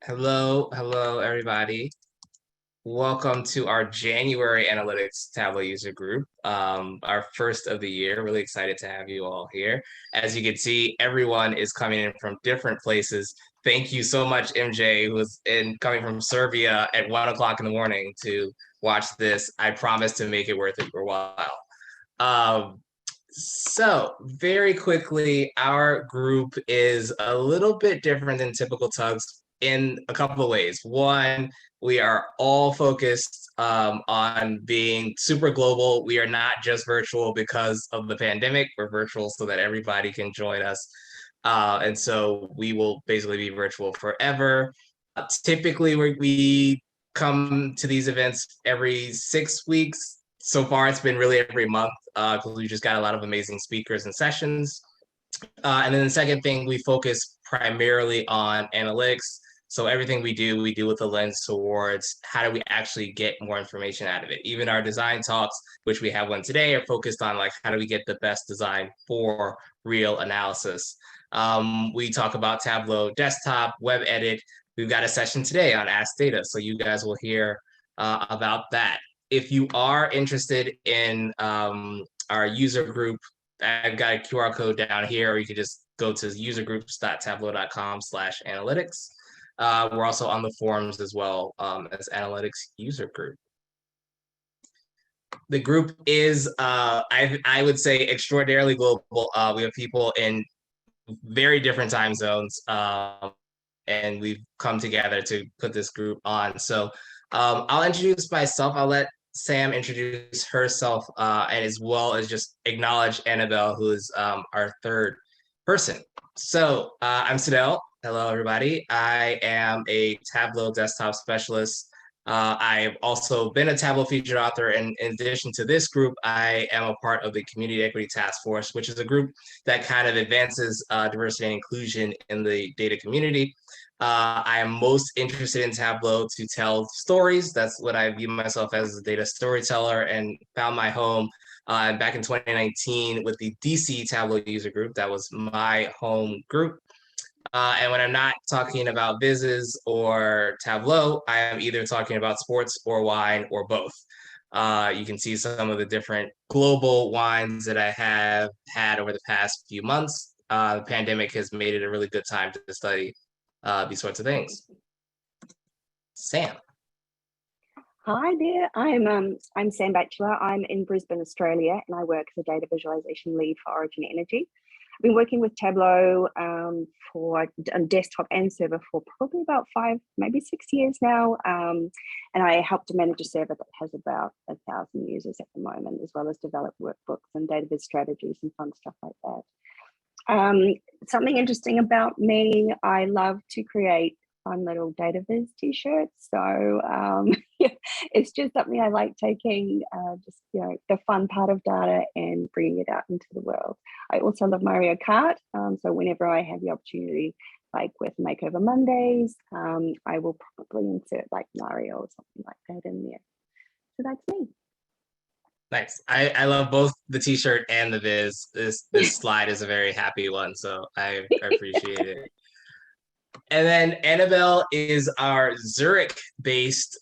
Hello, everybody. Welcome to our January Analytics Tableau user group, our first of the year. Really excited to have you all here. As you can see, everyone is coming in from different places. Thank you so much, MJ, who's coming from Serbia at 1 o'clock in the morning to watch this. I promise to make it worth it your while. So very quickly, our group is a little bit different than typical tugs in a couple of ways. One, we are all focused on being super global. We are not just virtual because of the pandemic. We're virtual so that everybody can join us. And so we will basically be virtual forever. Typically, we come to these events every 6 weeks. So far, it's been really every month because we just got a lot of amazing speakers and sessions. And then the second thing, we focus primarily on analytics. So everything we do with a lens towards how do we actually get more information out of it. Even our design talks, which we have one today, are focused on like how do we get the best design for real analysis. We talk about Tableau desktop, web edit. We've got a session today on Ask Data, so you guys will hear about that. If you are interested in our user group, I've got a QR code down here, or you can just go to usergroups.tableau.com/analytics. We're also on the forums as well as analytics user group. The group is, I would say, extraordinarily global. We have people in very different time zones, and we've come together to put this group on. So I'll introduce myself. I'll let Sam introduce herself, and as well as just acknowledge Annabelle, who is our third person. So I'm Sadell. Hello, everybody. I am a Tableau desktop specialist. I've also been a Tableau featured author, and in addition to this group, I am a part of the Community Equity Task Force, which is a group that kind of advances diversity and inclusion in the data community. I am most interested in Tableau to tell stories. That's what I view myself as a data storyteller, and found my home back in 2019 with the DC Tableau user group. That was my home group. And when I'm not talking about Viz's or Tableau, I am either talking about sports or wine or both. You can see some of the different global wines that I have had over the past few months. The pandemic has made it a really good time to study these sorts of things. Sam. Hi there, I'm Sam Batchelor. I'm in Brisbane, Australia, and I work as a data visualization lead for Origin Energy. I've been working with Tableau for desktop and server for probably about 5, maybe 6 years now. And I help to manage a server that has about 1,000 users at the moment, as well as develop workbooks and data viz strategies and fun stuff like that. Something interesting about me, I love to create fun little data viz t-shirts. So yeah, it's just something I like taking, just the fun part of data and bringing it out into the world. I also love Mario Kart. So whenever I have the opportunity, like with Makeover Mondays, I will probably insert like Mario or something like that in there. So that's me. Nice. I love both the t-shirt and the viz. This slide is a very happy one, so I appreciate it. And then Annabelle is our Zurich-based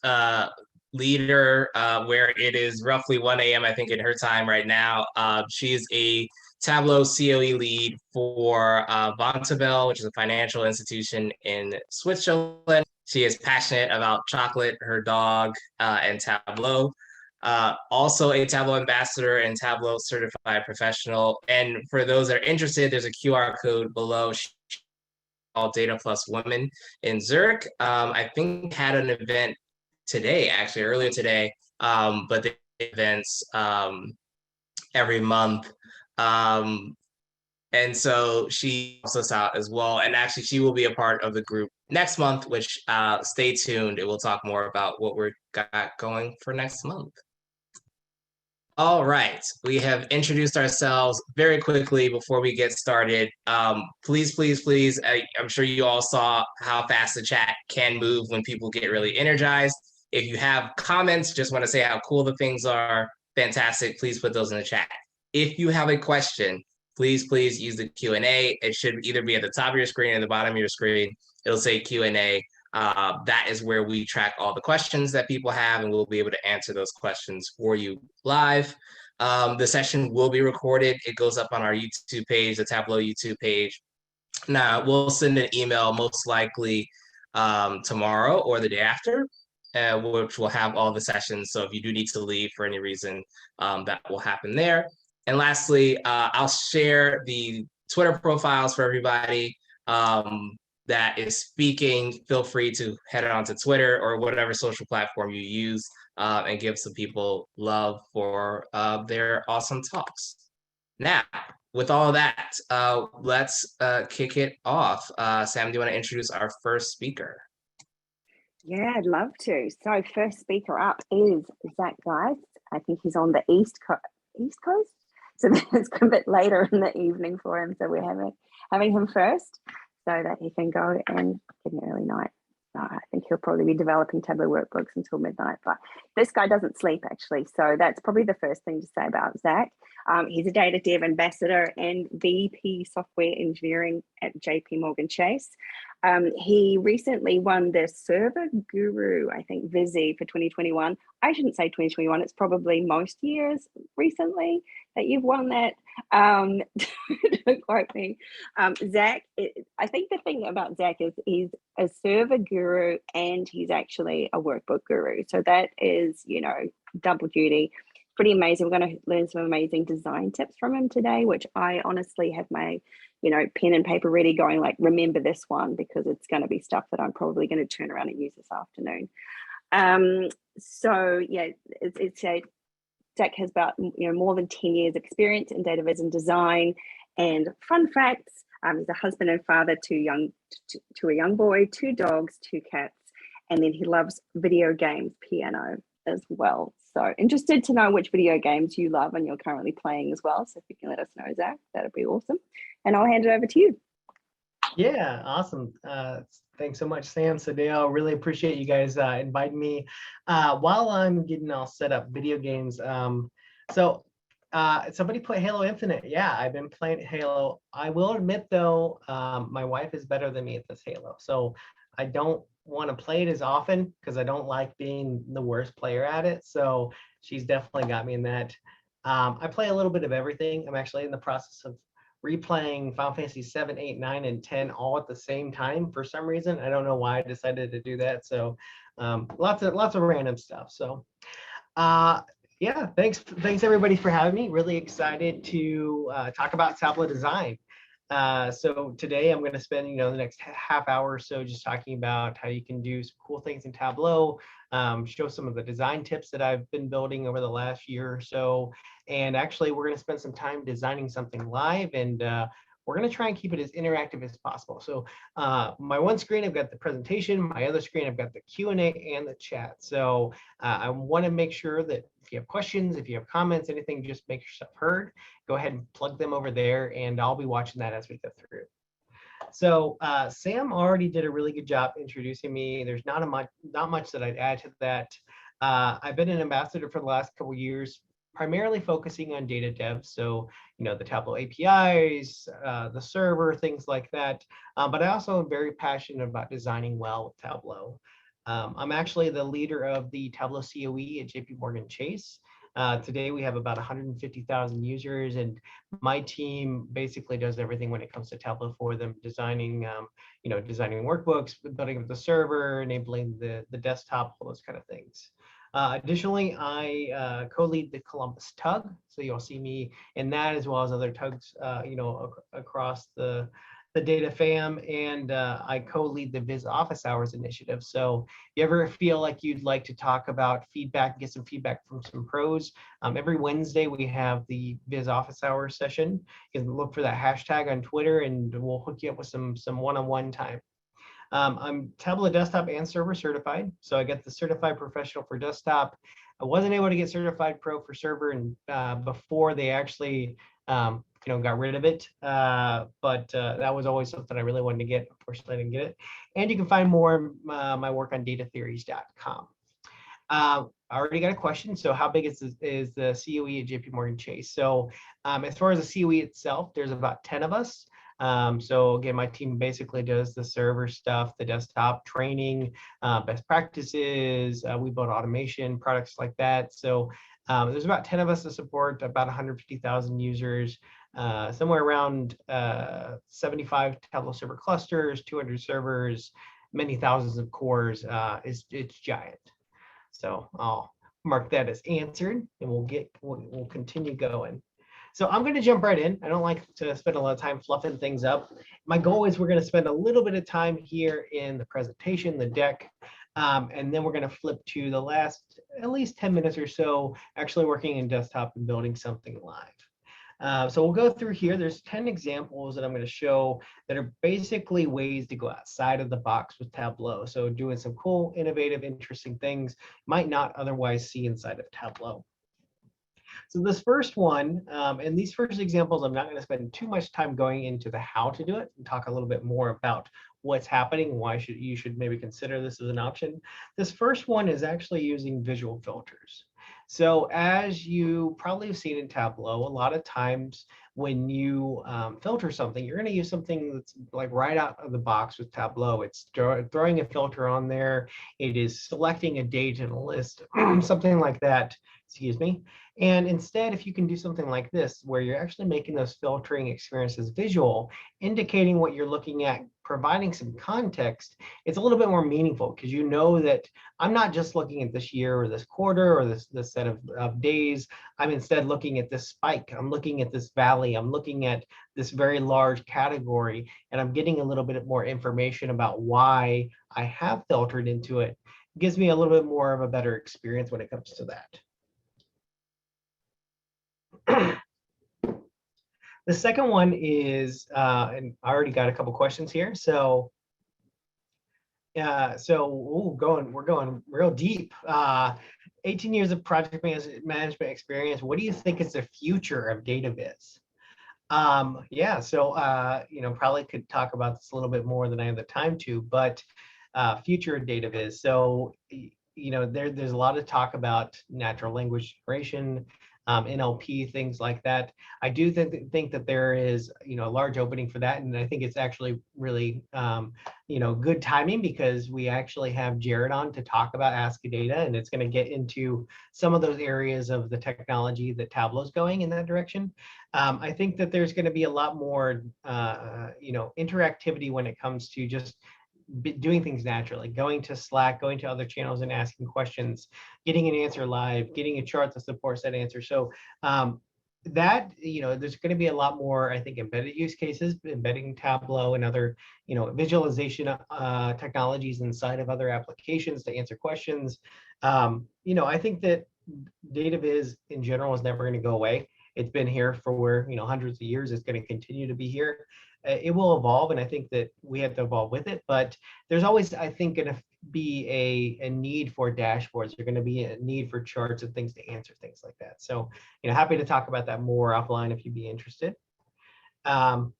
leader, where it is roughly 1 a.m., I think, in her time right now. She is a Tableau COE lead for Vontobel, which is a financial institution in Switzerland. She is passionate about chocolate, her dog, and Tableau. Also a Tableau ambassador and Tableau certified professional. And for those that are interested, there's a QR code below. Called Data Plus Women in Zurich. I think had an event today, actually earlier today, but the events every month. And so she helps us out as well. And actually she will be a part of the group next month, which stay tuned. It will talk more about what we're got going for next month. All right, we have introduced ourselves very quickly before we get started. Please, I'm sure you all saw how fast the chat can move when people get really energized. If you have comments, just want to say how cool the things are, fantastic, please put those in the chat. If you have a question, please use the Q&A. It should either be at the top of your screen or the bottom of your screen. It'll say Q&A. That is where we track all the questions that people have, and we'll be able to answer those questions for you live. The session will be recorded. It goes up on our YouTube page, the Tableau YouTube page. Now, we'll send an email most likely tomorrow or the day after, which will have all the sessions. So if you do need to leave for any reason, that will happen there. And lastly, I'll share the Twitter profiles for everybody that is speaking. Feel free to head on to Twitter or whatever social platform you use and give some people love for their awesome talks. Now, with all of that, let's kick it off. Sam, do you want to introduce our first speaker? Yeah, I'd love to. So first speaker up is Geis. I think he's on the East Coast. So it's a bit later in the evening for him. So we're having him first so that he can go and get an early night. I think he'll probably be developing Tableau workbooks until midnight, but this guy doesn't sleep actually. So that's probably the first thing to say about Zach. He's a data dev ambassador and VP software engineering at JP Morgan Chase. He recently won the Server Guru, I think, Vizzy for 2021. I shouldn't say 2021, it's probably most years recently that you've won that. Don't quote me. Zach, I think the thing about Zach is he's a server guru and he's actually a workbook guru. So that is, double duty. Pretty amazing. We're going to learn some amazing design tips from him today, which I honestly have my, pen and paper ready going like, remember this one, because it's going to be stuff that I'm probably going to turn around and use this afternoon. So yeah, it's a Zach has about more than 10 years experience in data viz and design. And fun facts, he's a husband and father to a young boy, 2 dogs, 2 cats, and then he loves video games, piano as well. So interested to know which video games you love and you're currently playing as well. So if you can let us know, Zach, that'd be awesome. And I'll hand it over to you. Yeah, awesome. Thanks so much, Sam, Sadale. Really appreciate you guys inviting me. While I'm getting all set up, video games. Somebody put Halo Infinite. Yeah, I've been playing Halo. I will admit though, my wife is better than me at this Halo. So I don't want to play it as often because I don't like being the worst player at it. So she's definitely got me in that. I play a little bit of everything. I'm actually in the process of replaying Final Fantasy 7, 8, 9, and 10 all at the same time for some reason. I don't know why I decided to do that. So lots of random stuff. So yeah, thanks everybody for having me. Really excited to talk about Tableau design. So today I'm going to spend the next half hour or so just talking about how you can do some cool things in Tableau, show some of the design tips that I've been building over the last year or so, and actually we're going to spend some time designing something live, and we're going to try and keep it as interactive as possible. So my one screen, I've got the presentation. My other screen, I've got the Q&A and the chat. So I want to make sure that if you have questions, if you have comments, anything, just make yourself heard. Go ahead and plug them over there, and I'll be watching that as we go through. So Sam already did a really good job introducing me. There's not much that I'd add to that. I've been an ambassador for the last couple of years, primarily focusing on data dev. So, the Tableau APIs, the server, things like that. But I also am very passionate about designing well with Tableau. I'm actually the leader of the Tableau COE at JP Morgan Chase. Today we have about 150,000 users, and my team basically does everything when it comes to Tableau for them, designing, designing workbooks, building up the server, enabling the desktop, all those kind of things. Additionally, I co-lead the Columbus Tug, so you'll see me in that as well as other tugs, across the data fam, and I co-lead the Viz Office Hours initiative. So if you ever feel like you'd like to talk about feedback, get some feedback from some pros, every Wednesday we have the Viz Office Hours session. You can look for that hashtag on Twitter, and we'll hook you up with some one-on-one time. I'm Tableau desktop and server certified. So I got the certified professional for desktop. I wasn't able to get certified pro for server and before they actually got rid of it. But that was always something I really wanted to get. Unfortunately, I didn't get it. And you can find more my work on datatheories.com. I already got a question. So how big is the COE at JP Morgan Chase? So as far as the COE itself, there's about 10 of us. So again, my team basically does the server stuff, the desktop training, best practices. We build automation products like that. So there's about 10 of us to support about 150,000 users, somewhere around 75 Tableau server clusters, 200 servers, many thousands of cores. It's giant. So I'll mark that as answered, and we'll continue going. So I'm going to jump right in. I don't like to spend a lot of time fluffing things up. My goal is we're going to spend a little bit of time here in the presentation, the deck, and then we're going to flip to the last at least 10 minutes or so actually working in desktop and building something live. So we'll go through here. There's 10 examples that I'm going to show that are basically ways to go outside of the box with Tableau. So doing some cool, innovative, interesting things you might not otherwise see inside of Tableau. So this first one, and these first examples, I'm not going to spend too much time going into the how to do it and talk a little bit more about what's happening, why you should maybe consider this as an option. This first one is actually using visual filters. So as you probably have seen in Tableau, a lot of times when you filter something, you're going to use something that's like right out of the box with Tableau. It's throwing a filter on there. It is selecting a date in a list, something like that. Excuse me. And instead, if you can do something like this, where you're actually making those filtering experiences visual, indicating what you're looking at, providing some context, it's a little bit more meaningful because you know that I'm not just looking at this year or this quarter or this set of days. I'm instead looking at this spike. I'm looking at this valley. I'm looking at this very large category, and I'm getting a little bit more information about why I have filtered into it. It gives me a little bit more of a better experience when it comes to that. The second one is, and I already got a couple questions here. So, we're going real deep. 18 years of project management experience. What do you think is the future of data viz? Yeah, so probably could talk about this a little bit more than I have the time to, but future of data viz. So, there's a lot of talk about natural language generation, NLP, things like that. I do think that there is, a large opening for that, and I think it's actually really, good timing because we actually have Jared on to talk about Ask Data, and it's going to get into some of those areas of the technology that Tableau's going in that direction. I think that there's going to be a lot more, interactivity when it comes to just doing things naturally, going to Slack, going to other channels and asking questions, getting an answer live, getting a chart that supports that answer. So that, there's going to be a lot more, I think, embedded use cases, embedding Tableau and other, visualization technologies inside of other applications to answer questions. I think that data viz in general is never going to go away. It's been here for hundreds of years. It's going to continue to be here. It will evolve, and I think that we have to evolve with it. But there's always, I think, going to be a need for dashboards. There's going to be a need for charts and things to answer things like that. So, happy to talk about that more offline if you'd be interested. And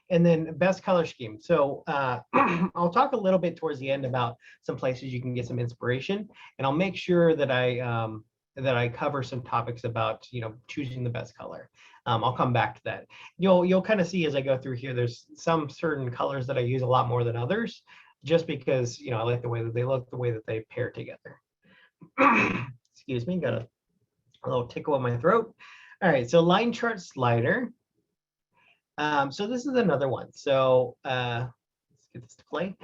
then best color scheme. So I'll talk a little bit towards the end about some places you can get some inspiration, and I'll make sure that I cover some topics about choosing the best color. I'll come back to that. You'll kind of see as I go through here, there's some certain colors that I use a lot more than others, just because I like the way that they look, the way that they pair together. Excuse me, got a little tickle in my throat. All right, so line chart slider. So this is another one. So let's get this to play.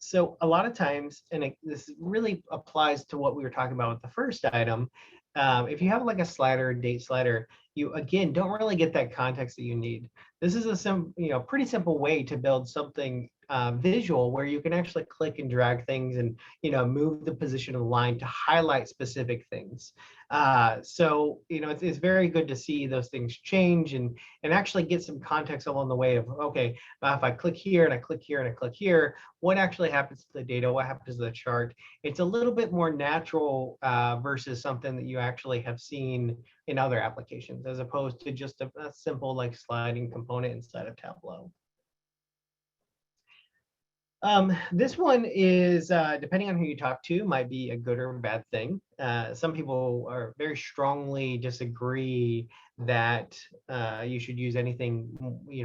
So a lot of times, and this really applies to what we were talking about with the first item, if you have like a slider, date slider, you again don't really get that context that you need. This is a pretty simple way to build something visual where you can actually click and drag things and move the position of the line to highlight specific things. So it's very good to see those things change and actually get some context along the way of, okay, if I click here and I click here and I click here, what actually happens to the data? What happens to the chart? It's a little bit more natural versus something that you actually have seen in other applications, as opposed to just a simple like sliding component inside of Tableau. This one is, depending on who you talk to, might be a good or bad thing. Some people are very strongly disagree that you should use anything,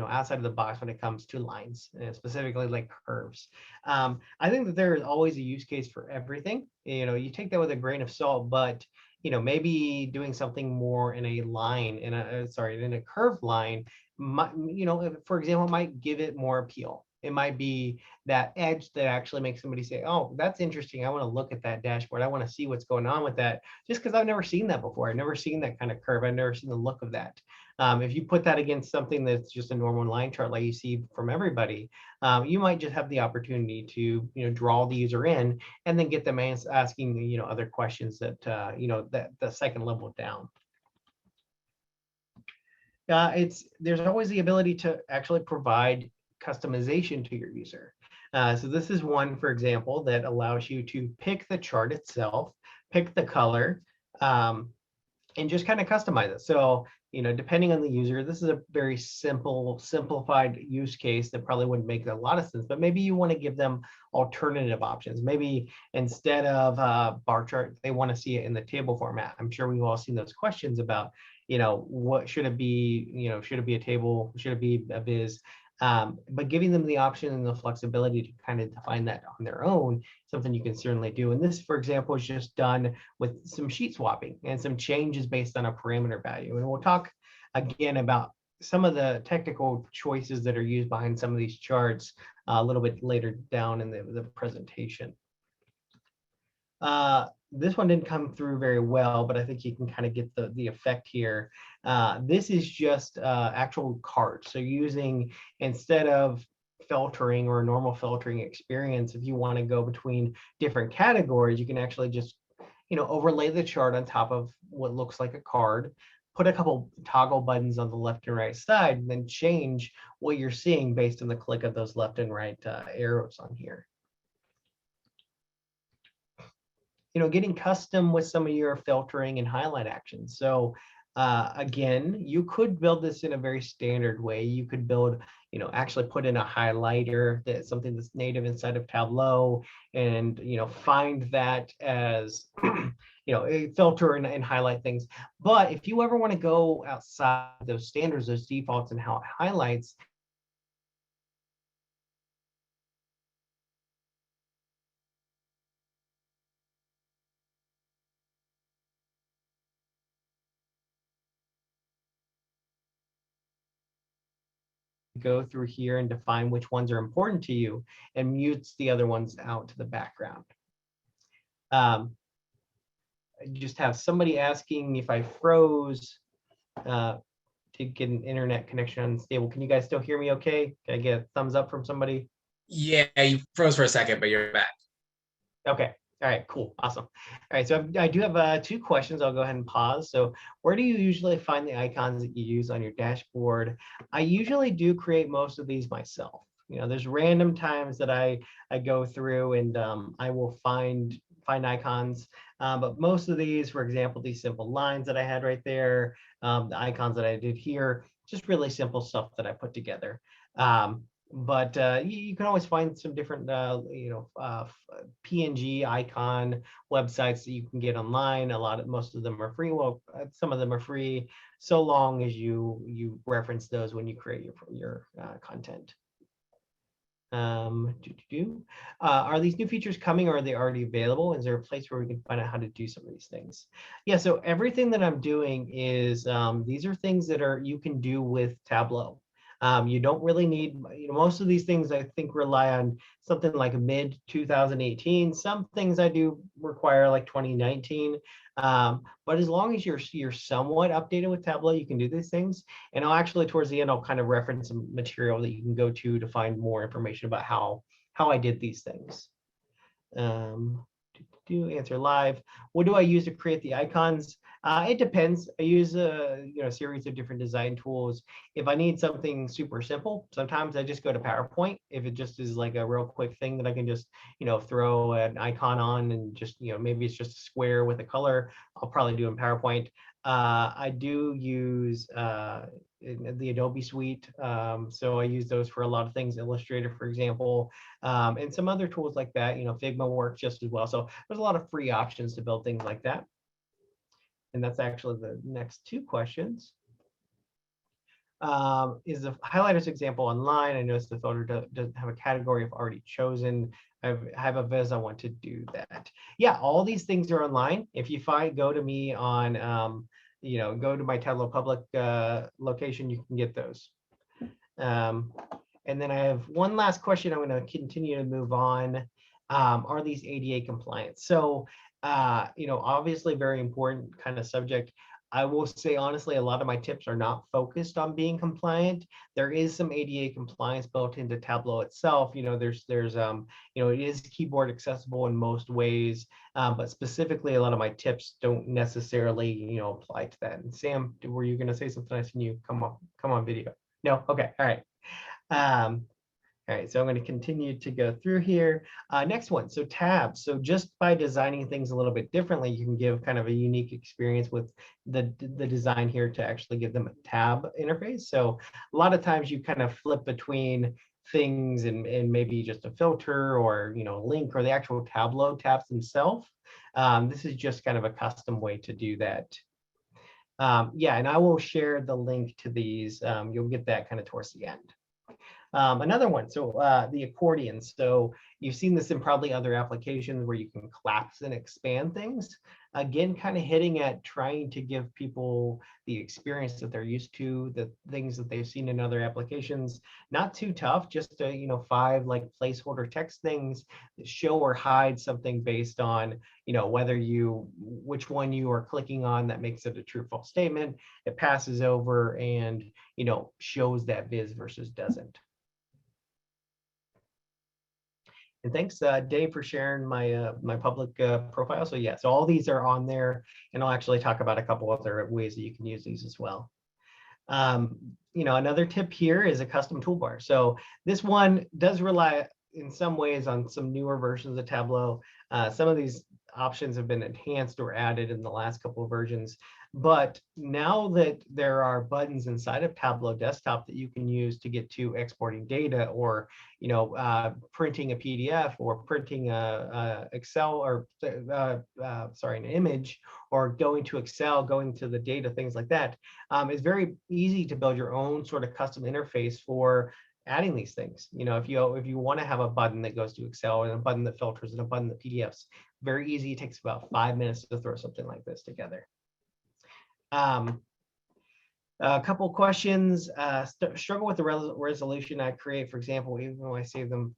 outside of the box when it comes to lines, specifically like curves. I think that there is always a use case for everything. You take that with a grain of salt, but maybe doing something more in a line, in a curved line, might, for example, might give it more appeal. It might be that edge that actually makes somebody say, oh, that's interesting. I want to look at that dashboard. I want to see what's going on with that, just because I've never seen that before. I've never seen that kind of curve. I've never seen the look of that. If you put that against something that's just a normal line chart like you see from everybody, you might just have the opportunity to draw the user in and then get them asking other questions that that the second level down. There's always the ability to actually provide customization to your user. So this is one, for example, that allows you to pick the chart itself, pick the color, and just kind of customize it. So, depending on the user, this is a very simplified use case that probably wouldn't make a lot of sense, but maybe you want to give them alternative options. Maybe instead of bar chart, they want to see it in the table format. I'm sure we've all seen those questions about, what should it be? Should it be a table? Should it be a viz? But giving them the option and the flexibility to kind of define that on their own, something you can certainly do. And this, for example, is just done with some sheet swapping and some changes based on a parameter value. And we'll talk again about some of the technical choices that are used behind some of these charts a little bit later down in the presentation. This one didn't come through very well, but I think you can kind of get the effect here. This is just actual cards. So using, instead of filtering or a normal filtering experience, if you want to go between different categories, you can actually just, overlay the chart on top of what looks like a card, put a couple toggle buttons on the left and right side, and then change what you're seeing based on the click of those left and right arrows on here. Getting custom with some of your filtering and highlight actions. So again, you could build this in a very standard way. You could build, actually put in a highlighter, that's something that's native inside of Tableau, and find that as filter and highlight things. But if you ever want to go outside those standards, those defaults, and how it highlights, go through here and define which ones are important to you and mutes the other ones out to the background. I just have somebody asking if I froze to get an internet connection unstable. Can you guys still hear me okay? Can I get a thumbs up from somebody? Yeah, you froze for a second, but you're back. Okay. All right, cool, awesome. All right, so I do have 2 questions. I'll go ahead and pause. So where do you usually find the icons that you use on your dashboard? I usually do create most of these myself. There's random times that I go through and I will find icons. But most of these, for example, these simple lines that I had right there, the icons that I did here, just really simple stuff that I put together. But you can always find some different, PNG icon websites that you can get online. Most of them are free. Well, some of them are free, so long as you reference those when you create your content. Are these new features coming, or are they already available? Is there a place where we can find out how to do some of these things? Yeah, so everything that I'm doing is, these are things that you can do with Tableau. You don't really need, most of these things I think rely on something like mid 2018. Some things I do require like 2019. But as long as you're somewhat updated with Tableau, you can do these things. And I'll actually, towards the end, I'll kind of reference some material that you can go to find more information about how I did these things. Answer live. What do I use to create the icons? It depends. I use a series of different design tools. If I need something super simple, sometimes I just go to PowerPoint. If it just is like a real quick thing that I can just throw an icon on and just maybe it's just a square with a color, I'll probably do in PowerPoint. I do use in the Adobe suite. So I use those for a lot of things, Illustrator, for example, and some other tools like that. Figma works just as well. So there's a lot of free options to build things like that. And that's actually the next two questions. Is the highlighters example online? I noticed the filter doesn't have a category I've already chosen. I have a viz, I want to do that. Yeah, all these things are online. If you go to me on, go to my Tableau public location, you can get those. And then I have one last question. I'm going to continue to move on. Are these ADA compliant? So, obviously very important kind of subject. I will say, honestly, a lot of my tips are not focused on being compliant. There is some ADA compliance built into Tableau itself. There's it is keyboard accessible in most ways, but specifically, a lot of my tips don't necessarily, apply to that. And Sam, were you going to say something? I seen you come on video. No? Okay. All right. All right, so I'm going to continue to go through here. Next one, so tabs. So just by designing things a little bit differently, you can give kind of a unique experience with the design here to actually give them a tab interface. So a lot of times you kind of flip between things and maybe just a filter or a link or the actual Tableau tabs themselves. This is just kind of a custom way to do that. Yeah, and I will share the link to these. You'll get that kind of towards the end. Another one, so the accordion. So you've seen this in probably other applications where you can collapse and expand things. Again, kind of hitting at trying to give people the experience that they're used to, the things that they've seen in other applications. Not too tough, just 5 like placeholder text things that show or hide something based on which one you are clicking on that makes it a true false statement. It passes over and shows that viz versus doesn't. And thanks, Dave, for sharing my my public profile. So yeah, so all these are on there, and I'll actually talk about a couple other ways that you can use these as well. Another tip here is a custom toolbar. So this one does rely in some ways on some newer versions of Tableau. Some of these options have been enhanced or added in the last couple of versions. But now that there are buttons inside of Tableau Desktop that you can use to get to exporting data or, printing a PDF or printing a Excel or, an image or going to Excel, going to the data, things like that, it's very easy to build your own sort of custom interface for adding these things. If you want to have a button that goes to Excel and a button that filters and a button that PDFs, very easy. It takes about 5 minutes to throw something like this together. A couple questions. Struggle with the resolution I create, for example, even when I save them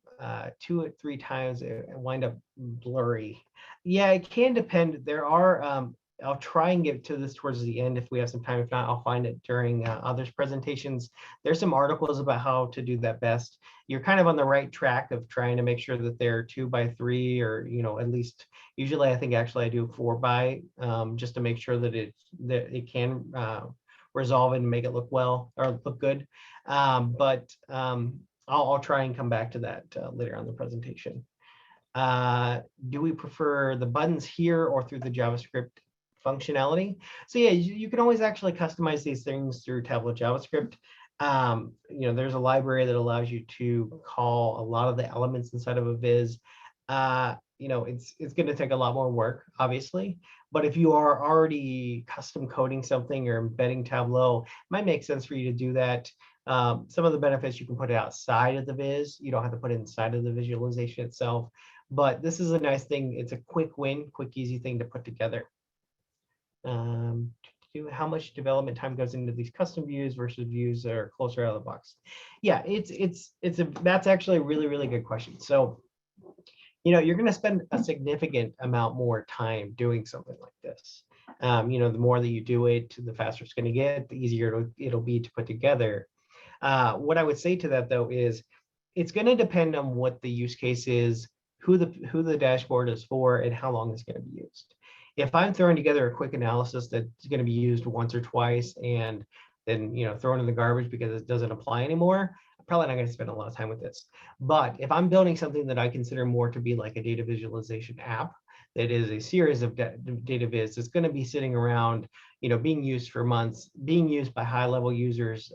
2 or 3 times, it wind up blurry. Yeah, it can depend. There are, I'll try and get to this towards the end if we have some time. If not, I'll find it during others' presentations. There's some articles about how to do that best. You're kind of on the right track of trying to make sure that they're 2 by 3 or, at least, usually I think actually I do 4 by, just to make sure that it can resolve and make it look well or look good. But I'll try and come back to that later on in the presentation. Do we prefer the buttons here or through the JavaScript functionality? So yeah, you can always actually customize these things through Tableau JavaScript. There's a library that allows you to call a lot of the elements inside of a viz. It's going to take a lot more work, obviously, but if you are already custom coding something or embedding Tableau, it might make sense for you to do that. Some of the benefits, you can put it outside of the viz. You don't have to put it inside of the visualization itself, but this is a nice thing. It's a quick win, quick, easy thing to put together. How much development time goes into these custom views versus views that are closer out of the box? Yeah, that's actually a really, really good question. So, you're going to spend a significant amount more time doing something like this. The more that you do it, the faster it's going to get, the easier it'll be to put together. What I would say to that, though, is it's going to depend on what the use case is, who the dashboard is for, and how long it's going to be used. If I'm throwing together a quick analysis that's going to be used once or twice and then thrown in the garbage because it doesn't apply anymore, probably not going to spend a lot of time with this. But if I'm building something that I consider more to be like a data visualization app, that is a series of data viz, it's going to be sitting around, being used for months, being used by high level users.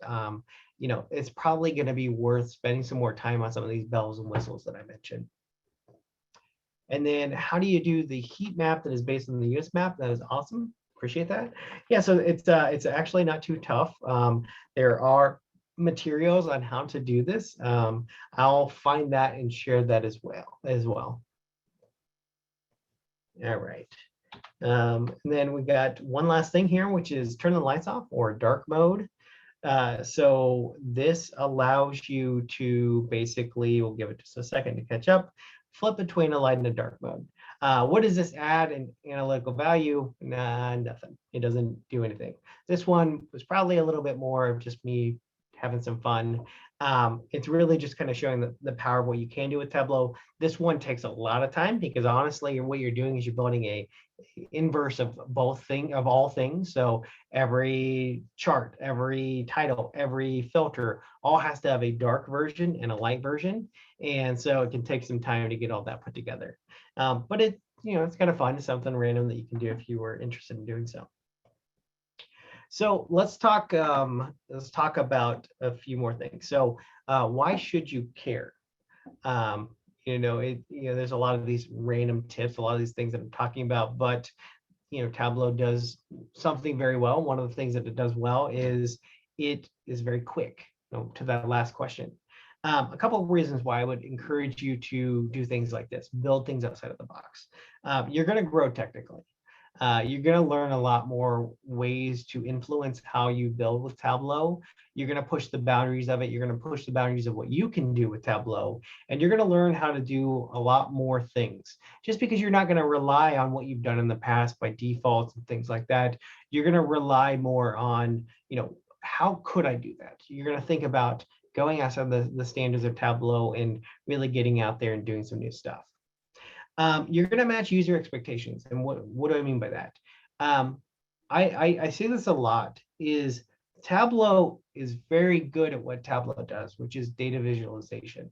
It's probably going to be worth spending some more time on some of these bells and whistles that I mentioned. And then how do you do the heat map that is based on the US map? That is awesome. Appreciate that. Yeah, so it's actually not too tough. There are materials on how to do this. I'll find that and share that as well. All right. And then we got one last thing here, which is turn the lights off, or dark mode. So this allows you to basically, we'll give it just a second to catch up, flip between a light and a dark mode. What does this add in analytical value? Nah, nothing. It doesn't do anything. This one was probably a little bit more of just me having some fun. It's really just kind of showing the power of what you can do with Tableau. This one takes a lot of time because honestly, what you're doing is you're building a inverse of all things. So every chart, every title, every filter all has to have a dark version and a light version. And so it can take some time to get all that put together. But it's kind of fun. It's something random that you can do if you were interested in doing so. So let's talk about a few more things. So why should you care? There's a lot of these random tips, a lot of these things that I'm talking about, but Tableau does something very well. One of the things that it does well is it is very quick. To that last question, a couple of reasons why I would encourage you to do things like this, build things outside of the box. You're going to grow technically. You're going to learn a lot more ways to influence how you build with Tableau. You're going to push the boundaries of it. You're going to push the boundaries of what you can do with Tableau. And you're going to learn how to do a lot more things. Just because you're not going to rely on what you've done in the past by default and things like that, you're going to rely more on, how could I do that? You're going to think about going outside the standards of Tableau and really getting out there and doing some new stuff. You're going to match user expectations. And what do I mean by that? I say this a lot, is Tableau is very good at what Tableau does, which is data visualization.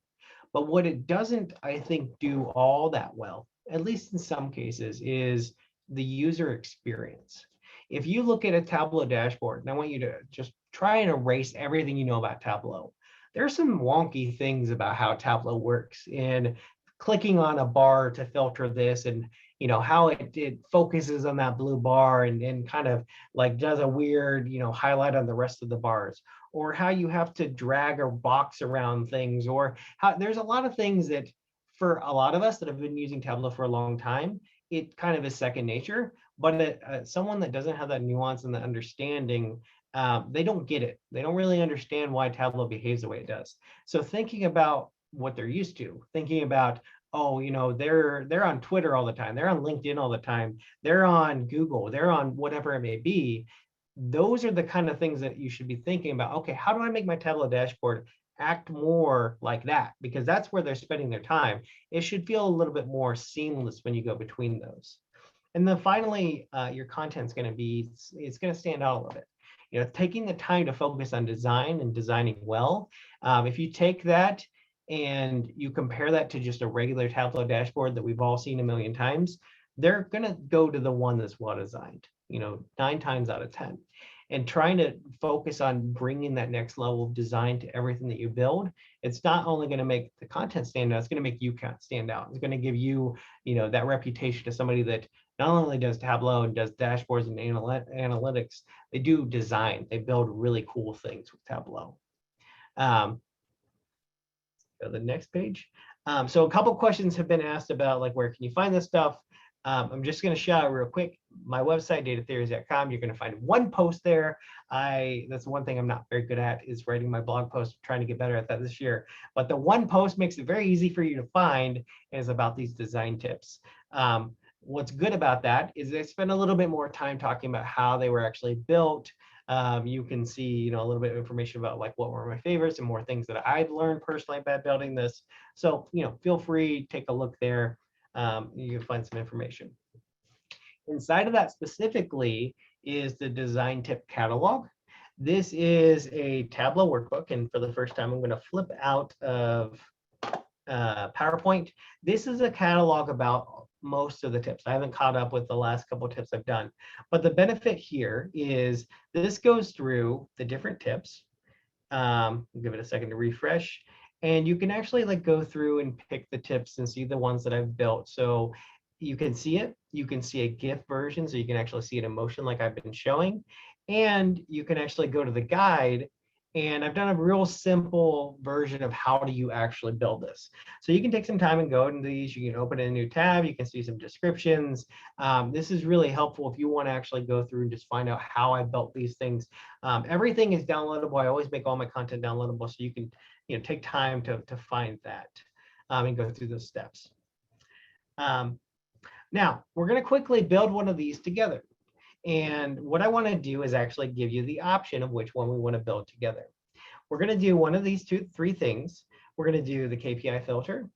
But what it doesn't, I think, do all that well, at least in some cases, is the user experience. If you look at a Tableau dashboard, and I want you to just try and erase everything you know about Tableau, there's some wonky things about how Tableau works, and clicking on a bar to filter this, and how it focuses on that blue bar and kind of like does a weird highlight on the rest of the bars, or how you have to drag or box around things, or how there's a lot of things that for a lot of us that have been using Tableau for a long time, it kind of is second nature. But someone that doesn't have that nuance and the understanding, they don't get it. They don't really understand why Tableau behaves the way it does. So thinking about what they're used to, thinking about, they're on Twitter all the time, they're on LinkedIn all the time, they're on Google, they're on whatever it may be. Those are the kind of things that you should be thinking about. Okay, how do I make my Tableau dashboard act more like that? Because that's where they're spending their time. It should feel a little bit more seamless when you go between those. And then finally, your content's going to it's going to stand out a little bit. Taking the time to focus on design and designing well. If you take that and you compare that to just a regular Tableau dashboard that we've all seen a million times, they're going to go to the one that's well designed, 9 times out of 10. And trying to focus on bringing that next level of design to everything that you build, it's not only going to make the content stand out, it's going to make you stand out. It's going to give you, that reputation to somebody that not only does Tableau and does dashboards and analytics, they do design. They build really cool things with Tableau. Go to the next page. So a couple questions have been asked about, like, where can you find this stuff? I'm just going to shout out real quick. My website, datatheories.com. You're going to find one post there. That's one thing I'm not very good at, is writing my blog posts. I'm trying to get better at that this year. But the one post makes it very easy for you to find, and is about these design tips. What's good about that is they spend a little bit more time talking about how they were actually built. You can see, a little bit of information about like what were my favorites and more things that I've learned personally about building this. So, feel free, take a look there. You can find some information. Inside of that specifically is the design tip catalog. This is a Tableau workbook, and for the first time, I'm going to flip out of PowerPoint. This is a catalog about most of the tips. I haven't caught up with the last couple of tips I've done, but the benefit here is this goes through the different tips. I'll give it a second to refresh, and you can actually like go through and pick the tips and see the ones that I've built. So you can see it. You can see a GIF version, so you can actually see it in motion like I've been showing, and you can actually go to the guide. And I've done a real simple version of how do you actually build this. So you can take some time and go into these. You can open a new tab. You can see some descriptions. This is really helpful if you want to actually go through and just find out how I built these things. Everything is downloadable. I always make all my content downloadable, so you can take time to find that and go through those steps. Now, we're going to quickly build one of these together. And what I want to do is actually give you the option of which one we want to build together. We're going to do one of these three things. We're going to do the KPI filter,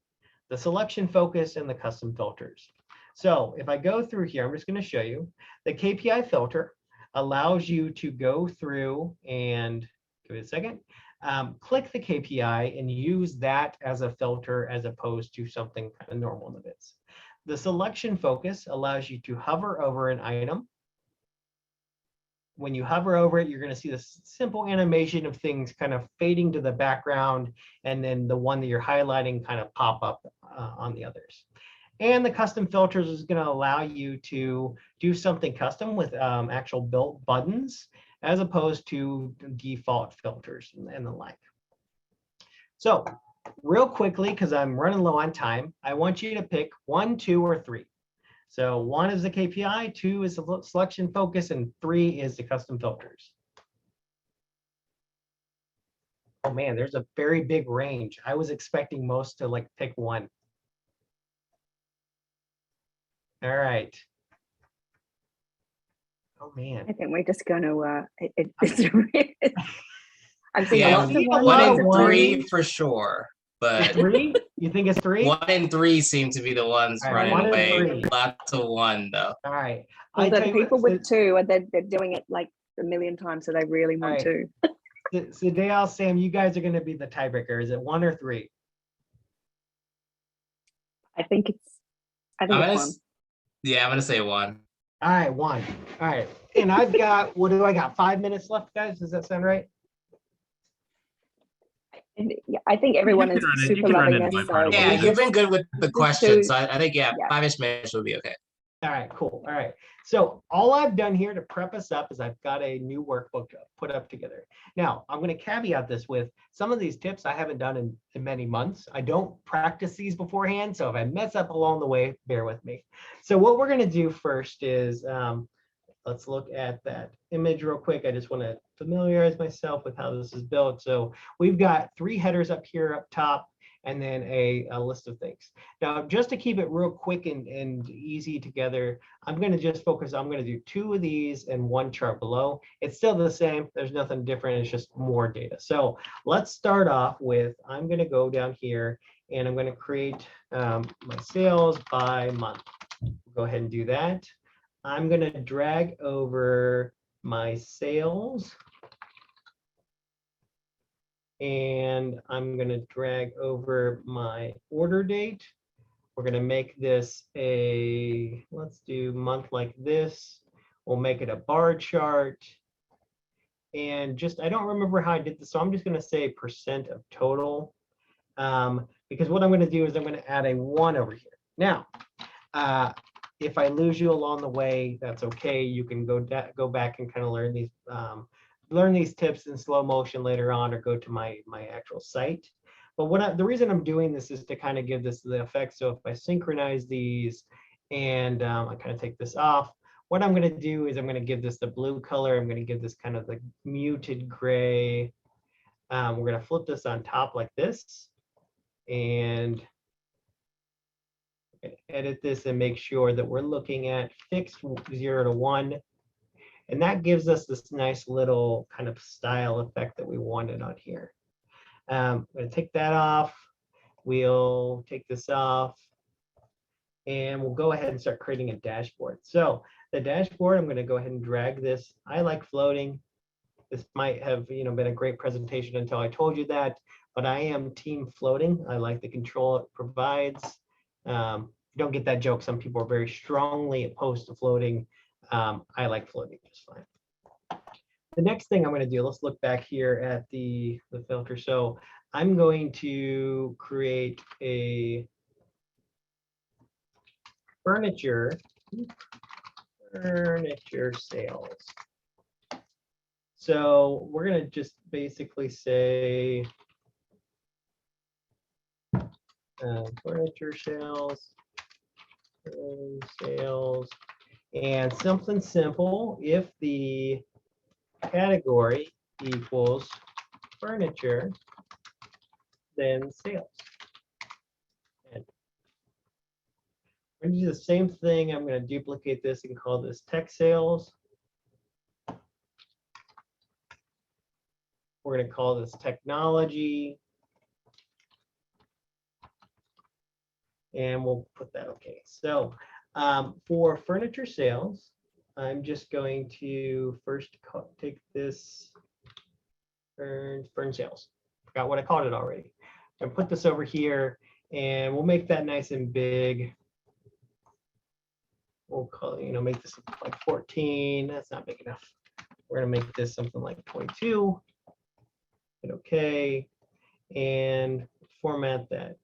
the selection focus, and the custom filters. So if I go through here, I'm just going to show you the KPI filter allows you to go through and give it a second, click the KPI and use that as a filter as opposed to something kind of normal in the bits. The selection focus allows you to hover over an item. When you hover over it, you're going to see this simple animation of things kind of fading to the background, and then the one that you're highlighting kind of pop up on the others. And the custom filters is going to allow you to do something custom with actual built buttons as opposed to default filters and the like. So real quickly, because I'm running low on time, I want you to pick 1, 2, or 3. So 1 is the KPI, 2 is the selection focus, and 3 is the custom filters. Oh man, there's a very big range. I was expecting most to like pick 1. All right. Oh man. I think we're just going to. I'm seeing Yeah, lots of 1 and 1s. 3 for sure. But 3? You think it's 3? 1 and 3 seem to be the ones All right, running 1 and away. 3. Lots of 1 though. All right. Well, the people with 2, and they're doing it like a million times, so they really want to. So Dale, Sam, you guys are going to be the tiebreaker. Is it 1 or 3? I think it's 1. Yeah, I'm gonna say 1. All right, 1. All right. And I've got, what do I got? 5 minutes left, guys? Does that sound right? And yeah, I think everyone is super loving this. So yeah, you've been good with the questions. So I think, yeah, 5-ish minutes will be okay. All right, cool. All right. So all I've done here to prep us up is I've got a new workbook put up together. Now, I'm going to caveat this with some of these tips I haven't done in many months. I don't practice these beforehand. So if I mess up along the way, bear with me. So what we're going to do first is let's look at that image real quick. I just want to familiarize myself with how this is built. So we've got 3 headers up here up top, and then a list of things. Now, just to keep it real quick and easy together, I'm going to just focus. I'm going to do 2 of these and 1 chart below. It's still the same. There's nothing different. It's just more data. So let's start off with, I'm going to go down here and I'm going to create my sales by month. Go ahead and do that. I'm going to drag over my sales. And I'm going to drag over my order date. We're going to make this let's do month like this. We'll make it a bar chart. And I don't remember how I did this, so I'm just going to say % of total. Because what I'm going to do is I'm going to add a 1 over here. Now, if I lose you along the way, that's okay. You can go back and kind of learn these tips in slow motion later on, or go to my actual site. But the reason I'm doing this is to kind of give this the effect. So if I synchronize these and I kind of take this off, what I'm going to do is I'm going to give this the blue color. I'm going to give this kind of the muted gray. We're going to flip this on top like this and edit this and make sure that we're looking at fixed 0 to 1. And that gives us this nice little kind of style effect that we wanted on here. I'm going to take that off. We'll take this off. And we'll go ahead and start creating a dashboard. So the dashboard, I'm going to go ahead and drag this. I like floating. this might have, been a great presentation until I told you that, but I am team floating. I like the control it provides. You don't get that joke. Some people are very strongly opposed to floating. I like floating just fine. The next thing I'm going to do, let's look back here at the filter. So I'm going to create a furniture sales. So we're going to just basically say furniture sales, and something simple. If the category equals furniture, then sales. And I'm going to do the same thing. I'm going to duplicate this and call this tech sales. We're going to call this technology. And we'll put that okay. So for furniture sales, I'm just going to first take this furn sales. Forgot what I called it already. And put this over here, and we'll make that nice and big. We'll call, make this like 14. That's not big enough. We're gonna make this something like 22. Hit okay, and format that.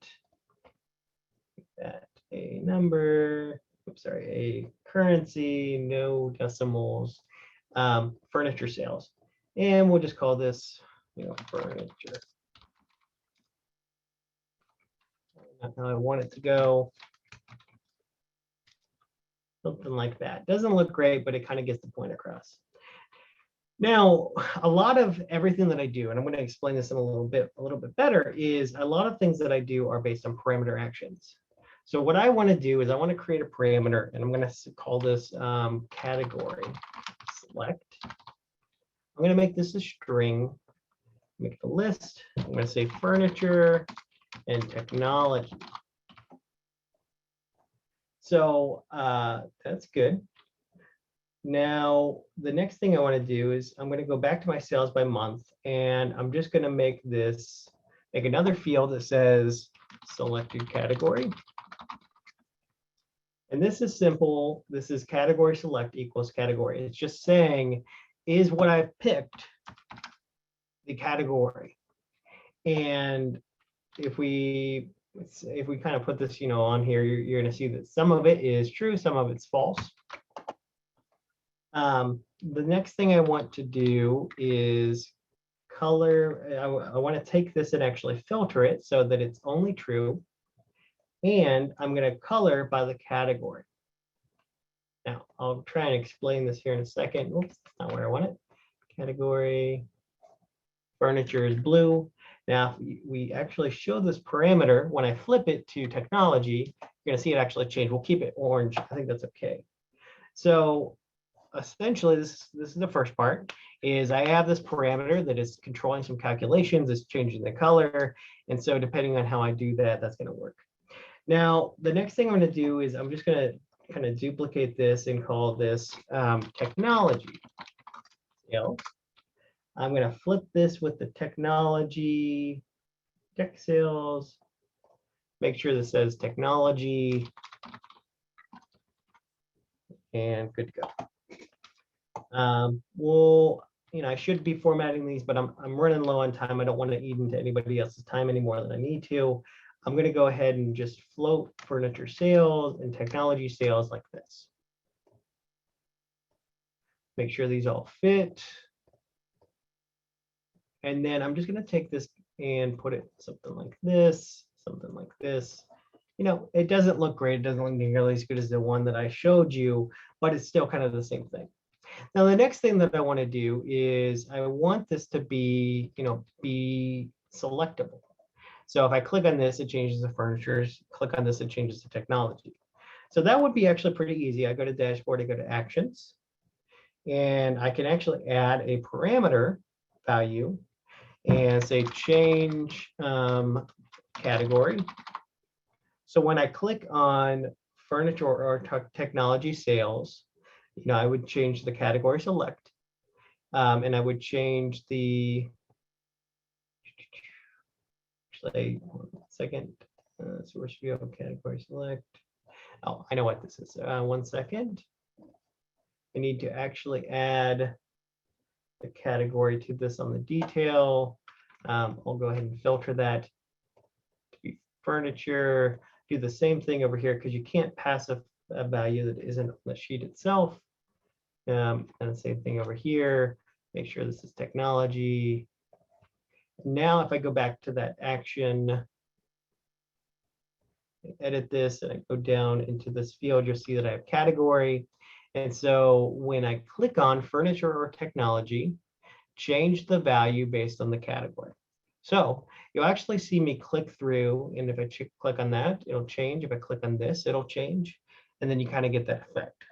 A number. Oops, sorry, a currency, no decimals, furniture sales. And we'll just call this, furniture. That's how I want it to go. Something like that. Doesn't look great, but it kind of gets the point across. Now, a lot of everything that I do, and I'm going to explain this in a little bit better, is a lot of things that I do are based on parameter actions. So what I want to do is I want to create a parameter, and I'm going to call this category select. I'm going to make this a string, make the list. I'm going to say furniture and technology. So that's good. Now, the next thing I want to do is I'm going to go back to my sales by month, and I'm just going to make another field that says selected category. And this is simple. This is category select equals category. It's just saying, is what I've picked the category? And if we kind of put this, on here, you're going to see that some of it is true, some of it's false. The next thing I want to do is color. I want to take this and actually filter it so that it's only true. And I'm going to color by the category. Now, I'll try and explain this here in a second. Oops, that's not where I want it. Category, furniture is blue. Now, if we actually show this parameter, when I flip it to technology, you're going to see it actually change. We'll keep it orange. I think that's okay. So essentially, this is the first part, is I have this parameter that is controlling some calculations, it's changing the color. And so depending on how I do that, that's going to work. Now, the next thing I'm going to do is I'm just going to kind of duplicate this and call this technology sales. I'm going to flip this with the technology, tech sales, make sure this says technology, and good to go. I should be formatting these, but I'm running low on time. I don't want to eat into anybody else's time any more than I need to. I'm going to go ahead and just float furniture sales and technology sales like this. Make sure these all fit. And then I'm just going to take this and put it something like this, something like this. It doesn't look great. It doesn't look nearly as good as the one that I showed you, but it's still kind of the same thing. Now, the next thing that I want to do is I want this to be, be selectable. So if I click on this, it changes the furniture. Click on this, it changes the technology. So that would be actually pretty easy. I go to dashboard, I go to actions, and I can actually add a parameter value and say change category. So when I click on furniture or technology sales, I would change the category select. And I would change the, actually, 1 second, source view, category select. Oh, I know what this is. 1 second. I need to actually add the category to this on the detail. I'll go ahead and filter that to be furniture. Do the same thing over here because you can't pass a value that isn't on the sheet itself. And the same thing over here. Make sure this is technology. Now, if I go back to that action, edit this and I go down into this field, you'll see that I have category. And so when I click on furniture or technology, change the value based on the category. So you'll actually see me click through, and if I click on that, it'll change. If I click on this, it'll change. And then you kind of get that effect.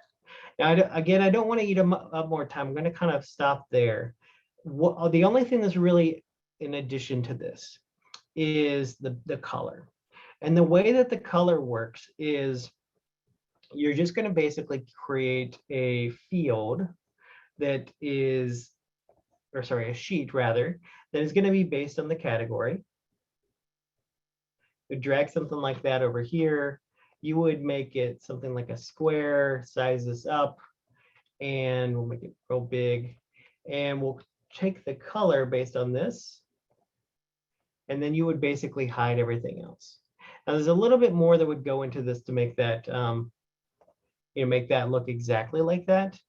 Now, again, I don't want to eat up more time. I'm going to kind of stop there. The only thing that's really in addition to this is the color. And the way that the color works is you're just going to basically create a field that is, or sorry, a sheet rather, that is going to be based on the category. You drag something like that over here. You would make it something like a square, size this up, and we'll make it real big. And we'll take the color based on this. And then you would basically hide everything else. Now there's a little bit more that would go into this to make that, make that look exactly like that.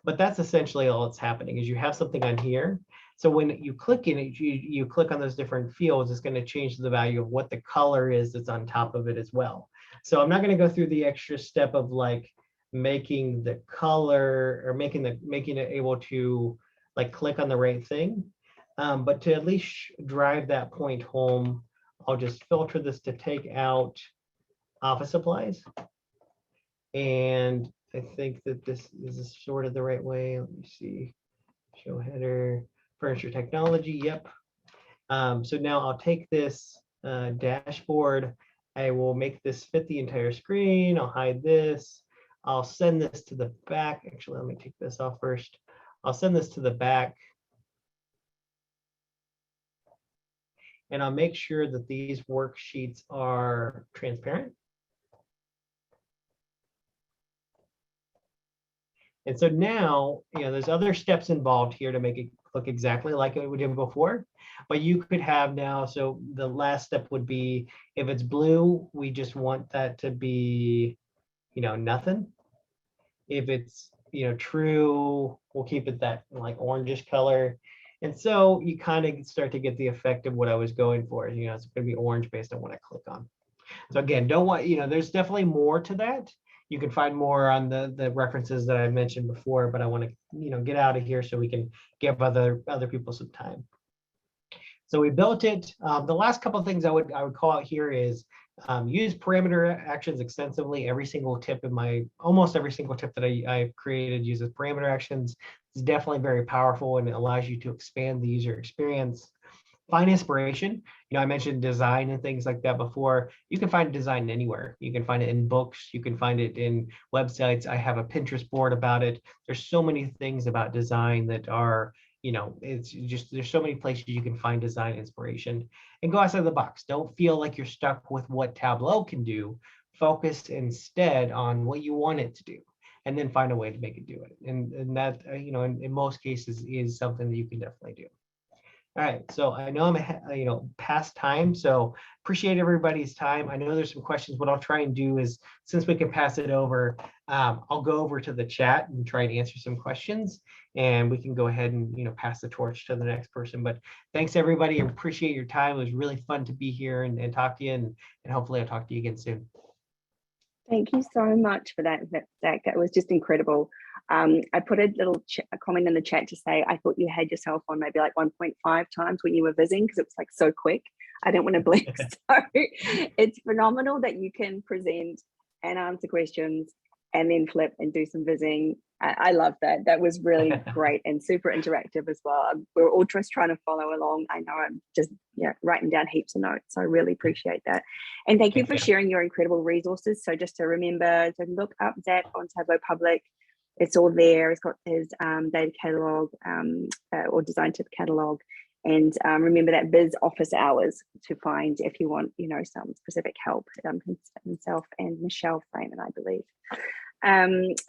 But that's essentially all that's happening is you have something on here. So when you click in it, you click on those different fields, it's going to change the value of what the color is that's on top of it as well. So I'm not going to go through the extra step of like making the color or making it able to like click on the right thing. But to at least drive that point home, I'll just filter this to take out office supplies. And I think that this is sort of the right way. Let me see. Show header, furniture technology. Yep. So now I'll take this dashboard. I will make this fit the entire screen. I'll hide this. I'll send this to the back. Actually, let me take this off first. I'll send this to the back. And I'll make sure that these worksheets are transparent. And so now, there's other steps involved here to make it look exactly like it we did before. But you could have now, so the last step would be, if it's blue, we just want that to be, nothing. If it's, true, we'll keep it that like orangish color. And so you kind of start to get the effect of what I was going for. It's going to be orange based on what I click on. So again, there's definitely more to that. You can find more on the references that I mentioned before, but I want to, get out of here so we can give other people some time. So we built it. The last couple of things I would call out here is use parameter actions extensively. Almost every single tip that I've created uses parameter actions. It's definitely very powerful and it allows you to expand the user experience. Find inspiration. I mentioned design and things like that before. You can find design anywhere. You can find it in books. You can find it in websites. I have a Pinterest board about it. There's so many things about design that are, it's just, there's so many places you can find design inspiration and go outside the box. Don't feel like you're stuck with what Tableau can do. Focus instead on what you want it to do and then find a way to make it do it. And that, in most cases is something that you can definitely do. All right, so I know I'm past time, so appreciate everybody's time. I know there's some questions. What I'll try and do is, since we can pass it over, I'll go over to the chat and try and answer some questions, and we can go ahead and pass the torch to the next person. But thanks everybody. I appreciate your time. It was really fun to be here and talk to you, and hopefully I'll talk to you again soon. Thank you so much for that, Zach. That was just incredible. I put a little comment in the chat to say I thought you had yourself on maybe like 1.5 times when you were visiting because it was like so quick. I didn't want to blink. So it's phenomenal that you can present and answer questions and then flip and do some visiting. I love that. That was really great and super interactive as well. We're all just trying to follow along. I know I'm just writing down heaps of notes. So I really appreciate that. And thank you for sharing your incredible resources. So just to remember to look up Zach on Tableau Public. it's all there. It's got his data catalog or design tip catalog. And remember that biz office hours to find if you want, some specific help. Himself and Michelle Freeman, I believe.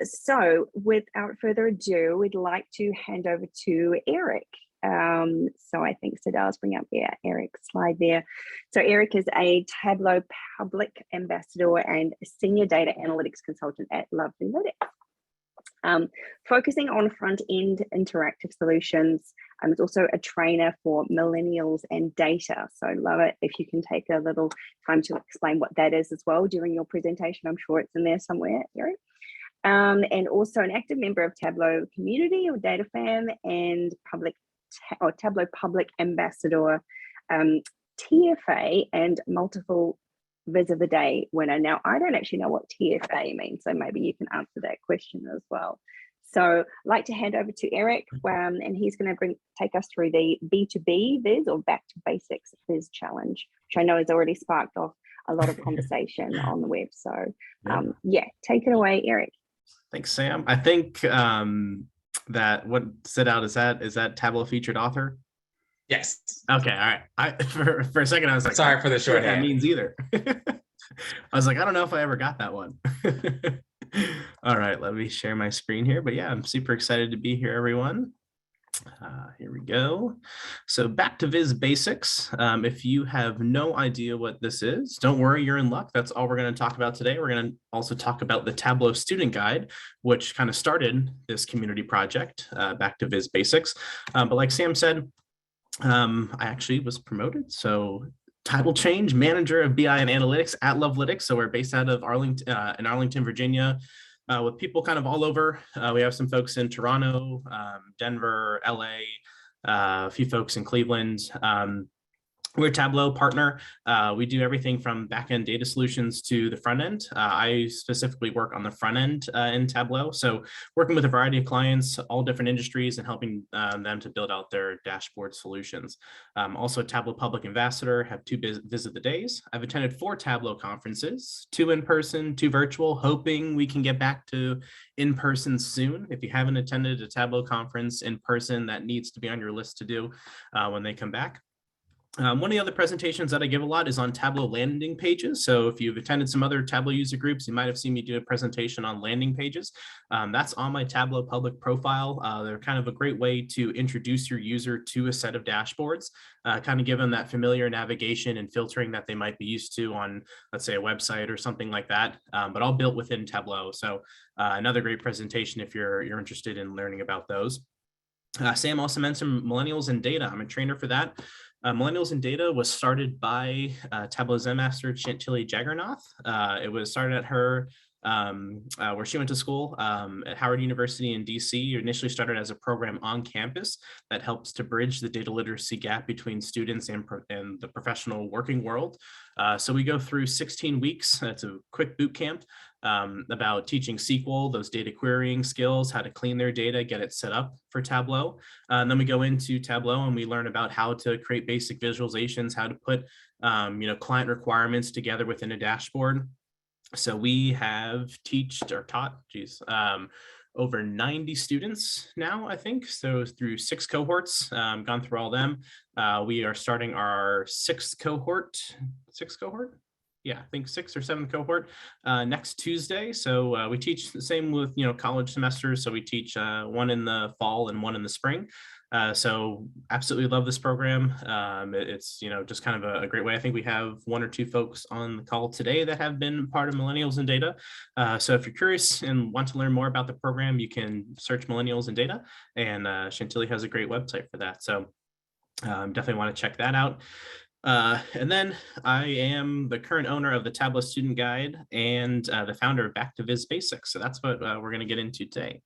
So without further ado, we'd like to hand over to Eric. So I think Sadal's bring up Eric's slide there. So Eric is a Tableau public ambassador and a senior data analytics consultant at Love Analytics. Focusing on front-end interactive solutions. It's also a trainer for millennials and data. So love it if you can take a little time to explain what that is as well during your presentation. I'm sure it's in there somewhere, Eric. And also an active member of Tableau community or data fam and Tableau public ambassador, TFA and multiple Viz of the Day winner. Now, I don't actually know what TFA means, so maybe you can answer that question as well. So I'd like to hand over to Eric, and he's going to take us through the B2B Viz or Back to Basics Viz Challenge, which I know has already sparked off a lot of conversation on the web. So take it away, Eric. Thanks, Sam. I think that what stood out is that Tableau featured author. Yes. Okay. All right. For a second, I was like, sorry for the shorthand. That means either. I was like, I don't know if I ever got that one. All right, let me share my screen here. But yeah, I'm super excited to be here, everyone. Here we go. So back to Viz Basics. If you have no idea what this is, don't worry, you're in luck. That's all we're going to talk about today. We're going to also talk about the Tableau Student Guide, which kind of started this community project, Back to Viz Basics. But like Sam said, I actually was promoted. So title change, manager of BI and analytics at Lovelytics. So we're based out of Arlington, Virginia, with people kind of all over. We have some folks in Toronto, Denver, LA, a few folks in Cleveland. We're a Tableau partner. We do everything from back-end data solutions to the front end. I specifically work on the front end in Tableau. So working with a variety of clients, all different industries, and helping them to build out their dashboard solutions. Also a Tableau public ambassador, have 2 visit the days. I've attended 4 Tableau conferences, 2 in person, 2 virtual, hoping we can get back to in person soon. If you haven't attended a Tableau conference in person, that needs to be on your list to do when they come back. One of the other presentations that I give a lot is on Tableau landing pages. So if you've attended some other Tableau user groups, you might have seen me do a presentation on landing pages. That's on my Tableau public profile. They're kind of a great way to introduce your user to a set of dashboards, kind of give them that familiar navigation and filtering that they might be used to on, let's say, a website or something like that, but all built within Tableau. So another great presentation if you're interested in learning about those. Sam also mentioned Millennials and Data. I'm a trainer for that. Millennials and Data was started by Tableau Zen Master Chantilly Jaggernath. It was started at her where she went to school at Howard University in DC. It initially started as a program on campus that helps to bridge the data literacy gap between students and the professional working world. So we go through 16 weeks. It's a quick boot camp about teaching SQL, those data querying skills, how to clean their data, get it set up for Tableau. And then we go into Tableau and we learn about how to create basic visualizations, how to put client requirements together within a dashboard. So we have taught over 90 students now, I think. So through 6 cohorts, gone through all them. We are starting our 6th cohort. Yeah, I think 6th or 7th cohort next Tuesday. So we teach the same with college semesters. So we teach one in the fall and one in the spring. So absolutely love this program. It's just kind of a great way. I think we have 1 or 2 folks on the call today that have been part of Millennials and Data. So if you're curious and want to learn more about the program, you can search Millennials and Data, and Chantilly has a great website for that. So definitely want to check that out. And then I am the current owner of the Tableau Student Guide and the founder of Back to Viz Basics. So that's what we're going to get into today.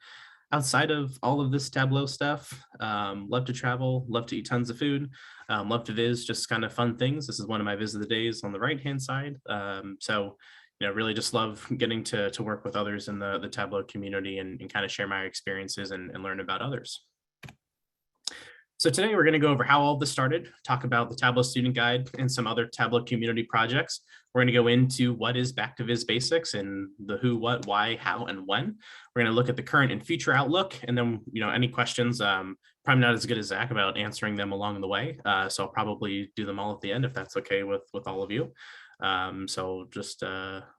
Outside of all of this Tableau stuff, love to travel, love to eat tons of food, love to viz, just kind of fun things. This is one of my visit the days on the right-hand side. So really just love getting to work with others in the Tableau community and kind of share my experiences and learn about others. So today we're going to go over how all this started, talk about the Tableau student guide and some other Tableau community projects. We're going to go into what is Back to Viz Basics and the who, what, why, how, and when. We're going to look at the current and future outlook, and then any questions. Probably not as good as Zach about answering them along the way. So I'll probably do them all at the end if that's okay with all of you. So just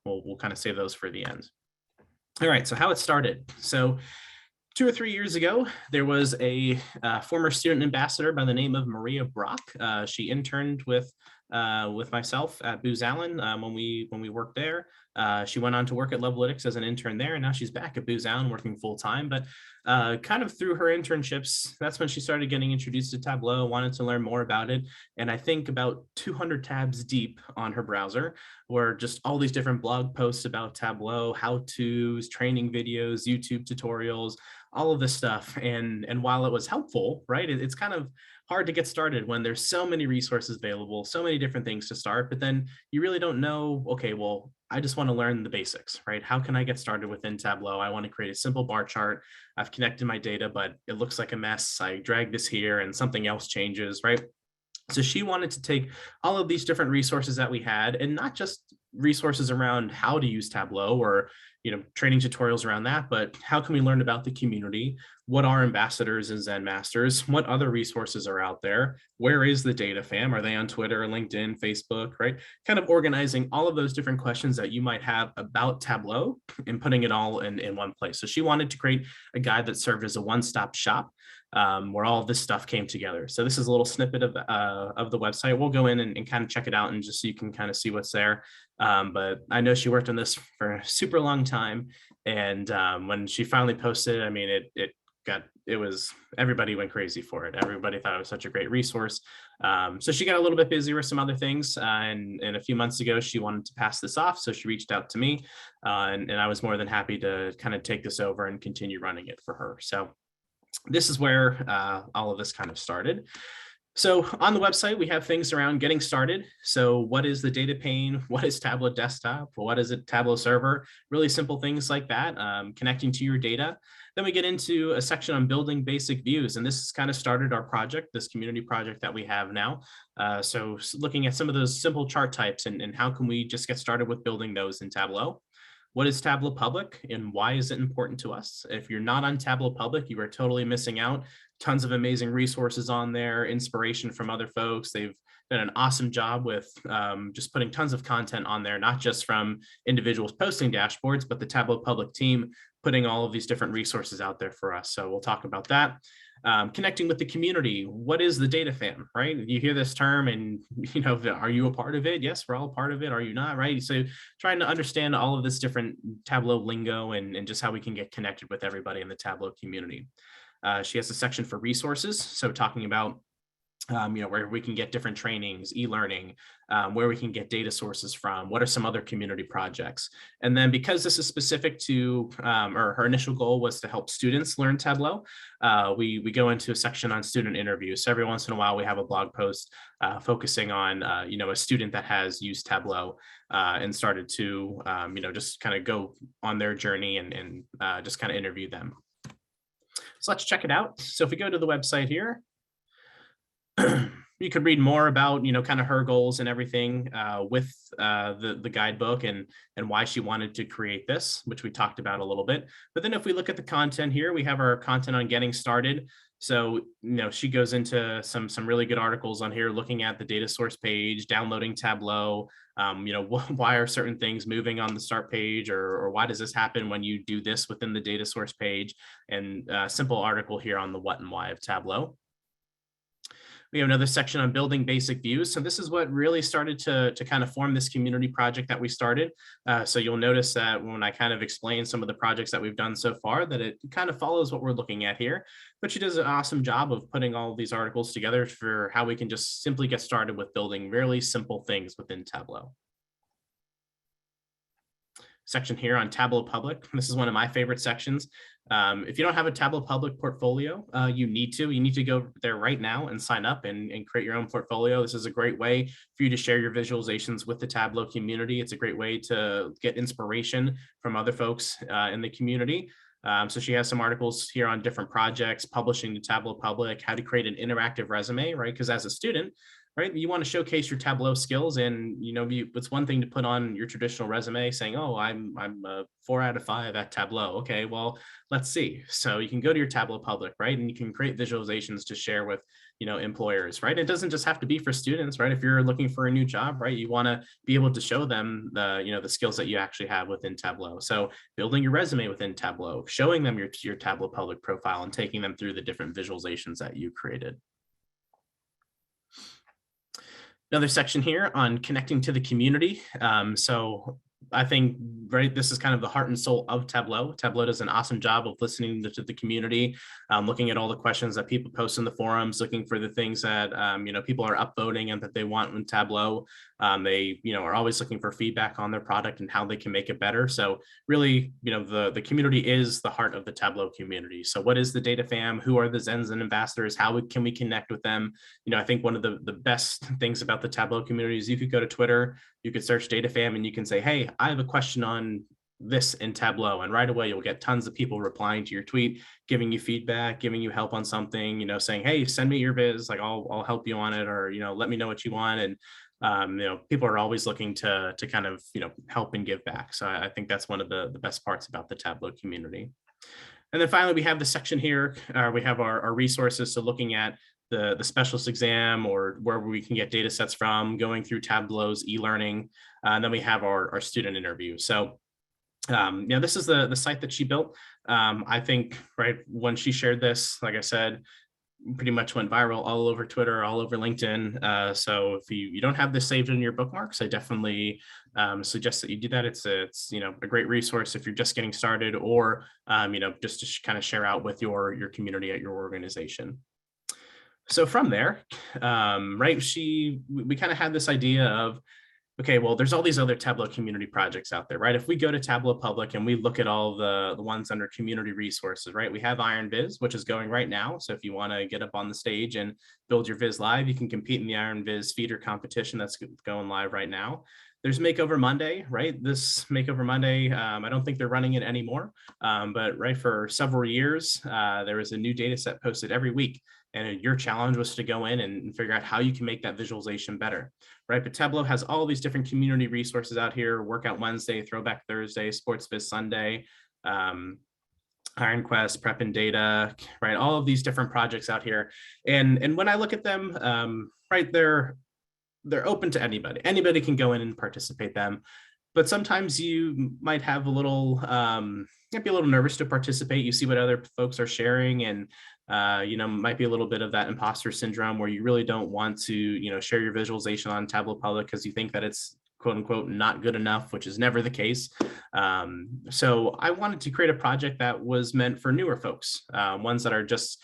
we'll kind of save those for the end. All right, so how it started. So 2 or 3 years ago, there was a former student ambassador by the name of Maria Brock. She interned with myself at Booz Allen when we worked there. She went on to work at Lovelytics as an intern there, and now she's back at Booz Allen working full time. But kind of through her internships, that's when she started getting introduced to Tableau, wanted to learn more about it. And I think about 200 tabs deep on her browser were just all these different blog posts about Tableau, how-tos, training videos, YouTube tutorials, all of this stuff. And while it was helpful, right, it's kind of hard to get started when there's so many resources available, so many different things to start, but then you really don't know, okay, well, I just want to learn the basics, right? How can I get started within Tableau? I want to create a simple bar chart. I've connected my data, but it looks like a mess. I drag this here and something else changes, right? So she wanted to take all of these different resources that we had, and not just resources around how to use Tableau or training tutorials around that, but how can we learn about the community? What are ambassadors and Zen masters? What other resources are out there? Where is the data fam? Are they on Twitter, LinkedIn, Facebook, right? Kind of organizing all of those different questions that you might have about Tableau and putting it all in one place. So she wanted to create a guide that served as a one-stop shop where all of this stuff came together. So this is a little snippet of the website. We'll go in and kind of check it out, and just so you can kind of see what's there. But I know she worked on this for a super long time. And when she finally posted, I mean, everybody went crazy for it. Everybody thought it was such a great resource. So she got a little bit busy with some other things. And a few months ago, she wanted to pass this off. So she reached out to me and I was more than happy to kind of take this over and continue running it for her. So this is where all of this kind of started. So on the website, we have things around getting started. So what is the data pane? What is Tableau Desktop? What is it Tableau Server? Really simple things like that, connecting to your data. Then we get into a section on building basic views. And this has kind of started our project, this community project that we have now. So looking at some of those simple chart types and how can we just get started with building those in Tableau. What is Tableau Public and why is it important to us? If you're not on Tableau Public, you are totally missing out. Tons of amazing resources on there, inspiration from other folks. They've done an awesome job with just putting tons of content on there, not just from individuals posting dashboards, but the Tableau Public team putting all of these different resources out there for us. So we'll talk about that. Connecting with the community. What is the data fam, right? You hear this term and, are you a part of it? Yes, we're all a part of it. Are you not, right? So trying to understand all of this different Tableau lingo and just how we can get connected with everybody in the Tableau community. She has a section for resources. So talking about where we can get different trainings, e-learning, where we can get data sources from, what are some other community projects. And then because this is specific to, or her initial goal was to help students learn Tableau, we go into a section on student interviews. So every once in a while we have a blog post focusing on, a student that has used Tableau and started to, just kind of go on their journey and just kind of interview them. So let's check it out. So if we go to the website here, you could read more about, kind of her goals and everything with the guidebook and why she wanted to create this, which we talked about a little bit. But then if we look at the content here, we have our content on getting started. So, she goes into some really good articles on here, looking at the data source page, downloading Tableau, why are certain things moving on the start page, or why does this happen when you do this within the data source page, and a simple article here on the what and why of Tableau. We have another section on building basic views. So this is what really started to kind of form this community project that we started. So you'll notice that when I kind of explain some of the projects that we've done so far, that it kind of follows what we're looking at here. But she does an awesome job of putting all of these articles together for how we can just simply get started with building really simple things within Tableau. Section here on Tableau Public. This is one of my favorite sections. If you don't have a Tableau Public portfolio, you need to go there right now and sign up and create your own portfolio. This is a great way for you to share your visualizations with the Tableau community. It's a great way to get inspiration from other folks in the community. So she has some articles here on different projects, publishing to Tableau Public, how to create an interactive resume, right? Because as a student, right, you want to showcase your Tableau skills, and it's one thing to put on your traditional resume saying, "Oh, I'm a 4 out of 5 at Tableau." Okay, well, let's see. So you can go to your Tableau Public, right, and you can create visualizations to share with employers, right? It doesn't just have to be for students, right? If you're looking for a new job, right, you want to be able to show them the skills that you actually have within Tableau. So building your resume within Tableau, showing them your Tableau Public profile, and taking them through the different visualizations that you created. Another section here on connecting to the community. So I think, right, this is kind of the heart and soul of Tableau. Tableau does an awesome job of listening to the community, looking at all the questions that people post in the forums, looking for the things that people are upvoting and that they want in Tableau. They are always looking for feedback on their product and how they can make it better. So really, the community is the heart of the Tableau community. So what is the Data Fam? Who are the Zens and ambassadors? How can we connect with them? I think one of the best things about the Tableau community is you could go to Twitter, you could search Data Fam, and you can say, "Hey, I have a question on this in Tableau," and right away you'll get tons of people replying to your tweet, giving you feedback, giving you help on something, saying, "Hey, send me your viz, like I'll help you on it," or let me know what you want. And people are always looking to kind of help and give back. So I think that's one of the best parts about the Tableau community. And then finally, we have the section here. We have our resources. So looking at the specialist exam, or where we can get data sets from, going through Tableau's e-learning. And then we have our student interview. So this is the site that she built. I think, right, when she shared this, like I said, pretty much went viral all over Twitter, all over LinkedIn. So if you don't have this saved in your bookmarks, I definitely suggest that you do that. It's a great resource if you're just getting started, or just to kind of share out with your community at your organization. So from there, right, we kind of had this idea of, okay, well, there's all these other Tableau community projects out there, right? If we go to Tableau Public and we look at all the ones under community resources, right? We have Iron Viz, which is going right now. So if you want to get up on the stage and build your Viz live, you can compete in the Iron Viz feeder competition that's going live right now. There's Makeover Monday, right? This Makeover Monday, I don't think they're running it anymore, but right, for several years, there was a new data set posted every week. And your challenge was to go in and figure out how you can make that visualization better, right? But Tableau has all these different community resources out here: Workout Wednesday, Throwback Thursday, Sports Viz Sunday, Iron Quest, Prep and Data, right? All of these different projects out here. And when I look at them, right, they're open to anybody. Anybody can go in and participate them. But sometimes you might have a little, might be a little nervous to participate. You see what other folks are sharing, and might be a little bit of that imposter syndrome where you really don't want to, share your visualization on Tableau Public because you think that it's quote unquote not good enough, which is never the case. So I wanted to create a project that was meant for newer folks, ones that are just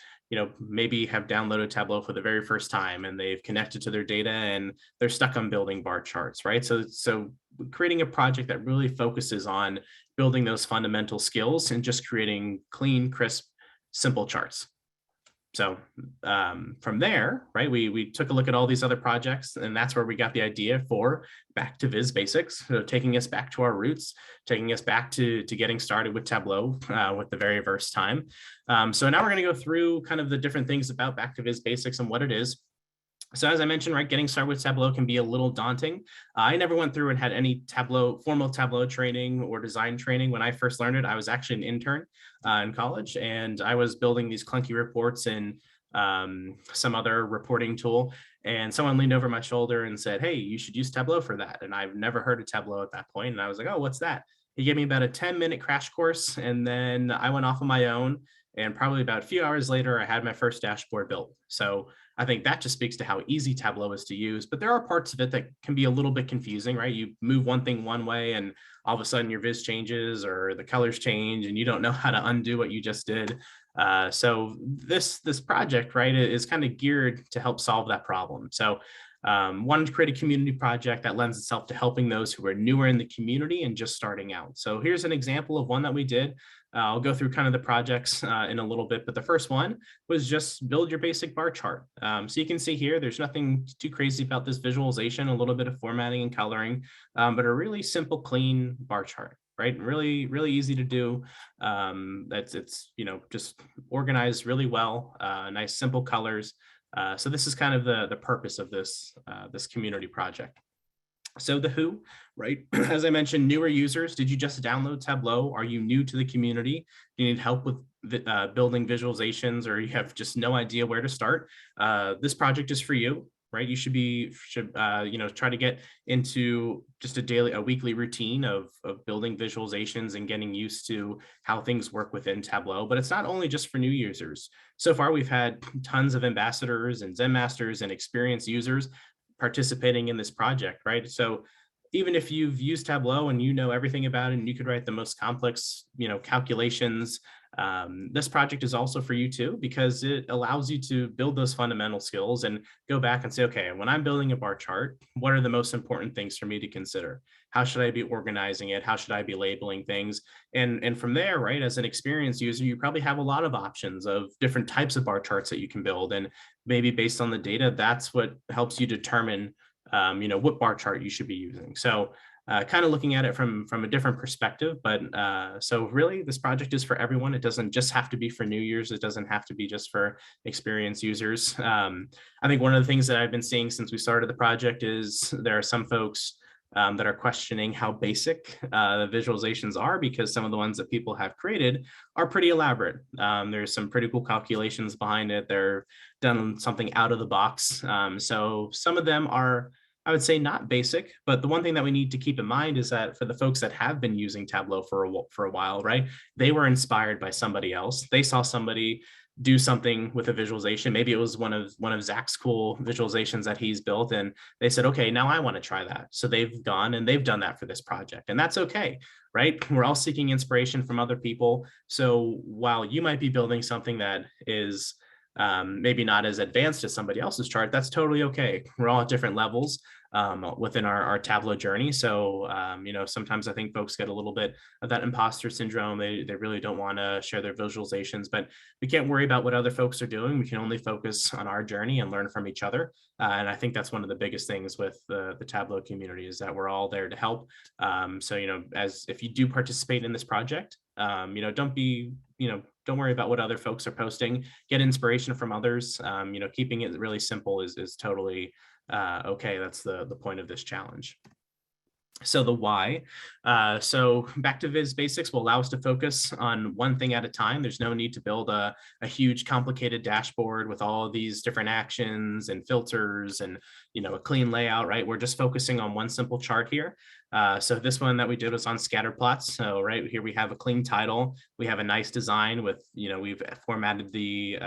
maybe have downloaded Tableau for the very first time and they've connected to their data and they're stuck on building bar charts, right? So creating a project that really focuses on building those fundamental skills and just creating clean, crisp, simple charts. So from there, right, we took a look at all these other projects, and that's where we got the idea for Back to Viz Basics, so taking us back to our roots, taking us back to getting started with Tableau with the very first time. So now we're going to go through kind of the different things about Back to Viz Basics and what it is. So as I mentioned, right, getting started with Tableau can be a little daunting. I never went through and had any formal Tableau training or design training. When I first learned it, I was actually an intern in college, and I was building these clunky reports in some other reporting tool. And someone leaned over my shoulder and said, "Hey, you should use Tableau for that." And I've never heard of Tableau at that point. And I was like, "Oh, what's that?" He gave me about a 10-minute crash course, and then I went off on my own. And probably about a few hours later, I had my first dashboard built. So I think that just speaks to how easy Tableau is to use, but there are parts of it that can be a little bit confusing, right? You move one thing one way and all of a sudden your viz changes or the colors change and you don't know how to undo what you just did. So this project, right, is kind of geared to help solve that problem. So wanted to create a community project that lends itself to helping those who are newer in the community and just starting out. So here's an example of one that we did. I'll go through kind of the projects in a little bit, but the first one was just build your basic bar chart. So you can see here, there's nothing too crazy about this visualization, a little bit of formatting and coloring, but a really simple, clean bar chart. right? Really, really easy to do. It's just organized really well, nice simple colors. So this is kind of the purpose of this community project. So the who, right? As I mentioned, newer users, did you just download Tableau? Are you new to the community? Do you need help with building visualizations, or you have just no idea where to start? This project is for you, right? You should try to get into just a weekly routine of building visualizations and getting used to how things work within Tableau. But it's not only just for new users. So far, we've had tons of ambassadors and Zen masters and experienced users participating in this project, right? So even if you've used Tableau and you know everything about it and you could write the most complex, calculations, this project is also for you too, because it allows you to build those fundamental skills and go back and say, okay, when I'm building a bar chart, what are the most important things for me to consider? How should I be organizing it? How should I be labeling things? And from there, right, as an experienced user, you probably have a lot of options of different types of bar charts that you can build. And maybe based on the data, that's what helps you determine, what bar chart you should be using. So kind of looking at it from a different perspective, but so really this project is for everyone. It doesn't just have to be for new users. It doesn't have to be just for experienced users. I think one of the things that I've been seeing since we started the project is there are some folks that are questioning how basic the visualizations are, because some of the ones that people have created are pretty elaborate. There's some pretty cool calculations behind it. They're done something out of the box. So some of them are, I would say, not basic, but the one thing that we need to keep in mind is that for the folks that have been using Tableau for a while, right, they were inspired by somebody else. They saw somebody do something with a visualization. Maybe it was one of Zach's cool visualizations that he's built, and they said, okay, now I want to try that. So they've gone and they've done that for this project, and that's okay, right? We're all seeking inspiration from other people. So while you might be building something that is maybe not as advanced as somebody else's chart, that's totally okay. We're all at different levels within our Tableau journey. So, sometimes I think folks get a little bit of that imposter syndrome. They really don't want to share their visualizations, but we can't worry about what other folks are doing. We can only focus on our journey and learn from each other. And I think that's one of the biggest things with the Tableau community, is that we're all there to help. As if you do participate in this project, don't worry about what other folks are posting. Get inspiration from others. Keeping it really simple is totally okay. That's the point of this challenge. So the why. So back to Viz Basics will allow us to focus on one thing at a time. There's no need to build a huge complicated dashboard with all of these different actions and filters and a clean layout, right? We're just focusing on one simple chart here. So this one that we did was on scatter plots. So right here we have a clean title. We have a nice design with, we've formatted the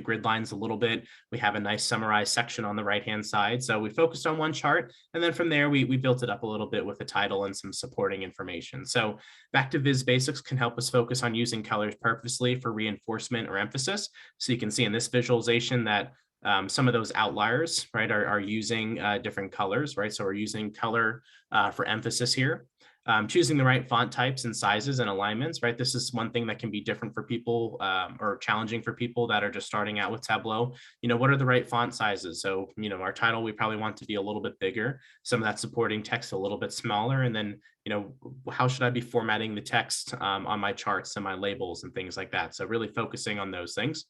grid lines a little bit. We have a nice summarized section on the right-hand side. So we focused on one chart, and then from there we built it up a little bit with a title and some supporting information. So back to Viz Basics can help us focus on using colors purposely for reinforcement or emphasis. So you can see in this visualization that some of those outliers, right, are using different colors, right? So we're using color for emphasis here. Choosing the right font types and sizes and alignments, right? This is one thing that can be different for people or challenging for people that are just starting out with Tableau. What are the right font sizes? So, our title, we probably want to be a little bit bigger. Some of that supporting text a little bit smaller. And then, how should I be formatting the text on my charts and my labels and things like that? So really focusing on those things.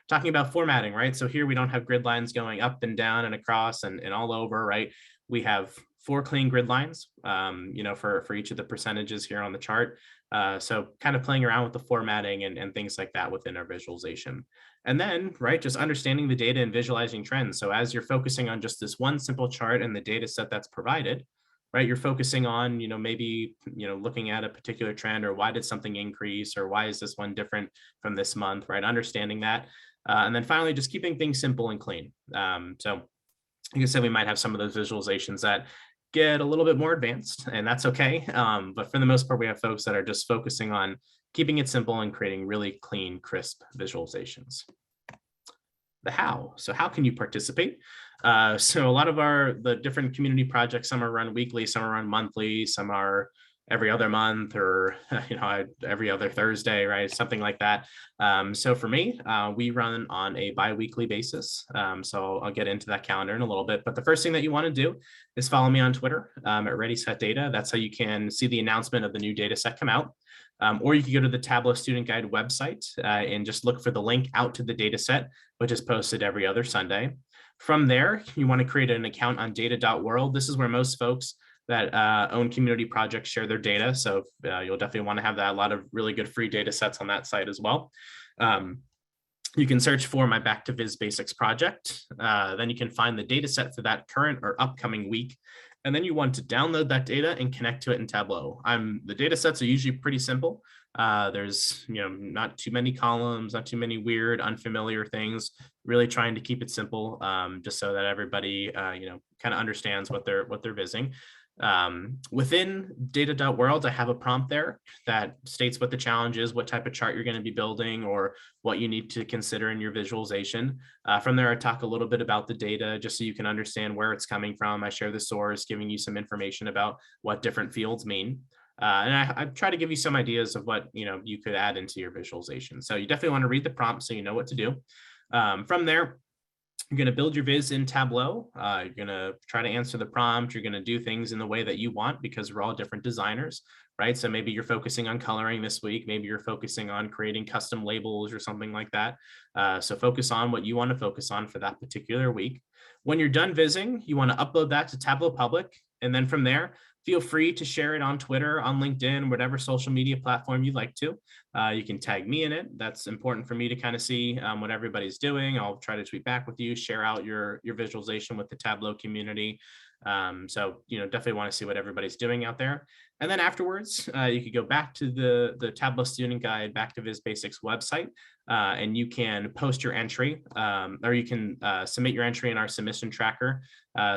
Talking about formatting, right? So here we don't have grid lines going up and down and across and all over, right? We have 4 clean grid lines, for each of the percentages here on the chart. So kind of playing around with the formatting and things like that within our visualization. And then, right, just understanding the data and visualizing trends. So as you're focusing on just this one simple chart and the data set that's provided, right, you're focusing on, maybe, looking at a particular trend, or why did something increase, or why is this one different from this month, right? Understanding that. And then finally, just keeping things simple and clean. So like I said, we might have some of those visualizations that get a little bit more advanced, and that's okay. But for the most part, we have folks that are just focusing on keeping it simple and creating really clean, crisp visualizations. The how. So how can you participate? So a lot of the different community projects, some are run weekly, some are run monthly, some are every other month, or every other Thursday, right? Something like that. So for me, we run on a bi-weekly basis. So I'll get into that calendar in a little bit. But the first thing that you want to do is follow me on Twitter at Ready Set Data. That's how you can see the announcement of the new data set come out. Or you can go to the Tableau Student Guide website and just look for the link out to the data set, which is posted every other Sunday. From there, you want to create an account on data.world. This is where most folks that own community projects share their data. So you'll definitely want to have that. A lot of really good free data sets on that site as well. You can search for my Back to Viz Basics project. Then you can find the data set for that current or upcoming week. And then you want to download that data and connect to it in Tableau. The data sets are usually pretty simple. There's not too many columns, not too many weird, unfamiliar things. Really trying to keep it simple, just so that everybody kind of understands what they're visiting. Within data.world, I have a prompt there that states what the challenge is, what type of chart you're going to be building, or what you need to consider in your visualization. From there, I talk a little bit about the data just so you can understand where it's coming from. I share the source, giving you some information about what different fields mean. And I try to give you some ideas of what you could add into your visualization. So you definitely want to read the prompt so you know what to do. From there, you're going to build your viz in Tableau. You're going to try to answer the prompt. You're going to do things in the way that you want, because we're all different designers, right? So maybe you're focusing on coloring this week. Maybe you're focusing on creating custom labels or something like that. So focus on what you want to focus on for that particular week. When you're done vizzing, you want to upload that to Tableau Public. And then from there, feel free to share it on Twitter, on LinkedIn, whatever social media platform you'd like to. You can tag me in it. That's important for me to kind of see what everybody's doing. I'll try to tweet back with you, share out your visualization with the Tableau community. So definitely want to see what everybody's doing out there. And then afterwards, you could go back to the Tableau Student Guide Back to Viz Basics website, and you can post your entry, or you can submit your entry in our submission tracker.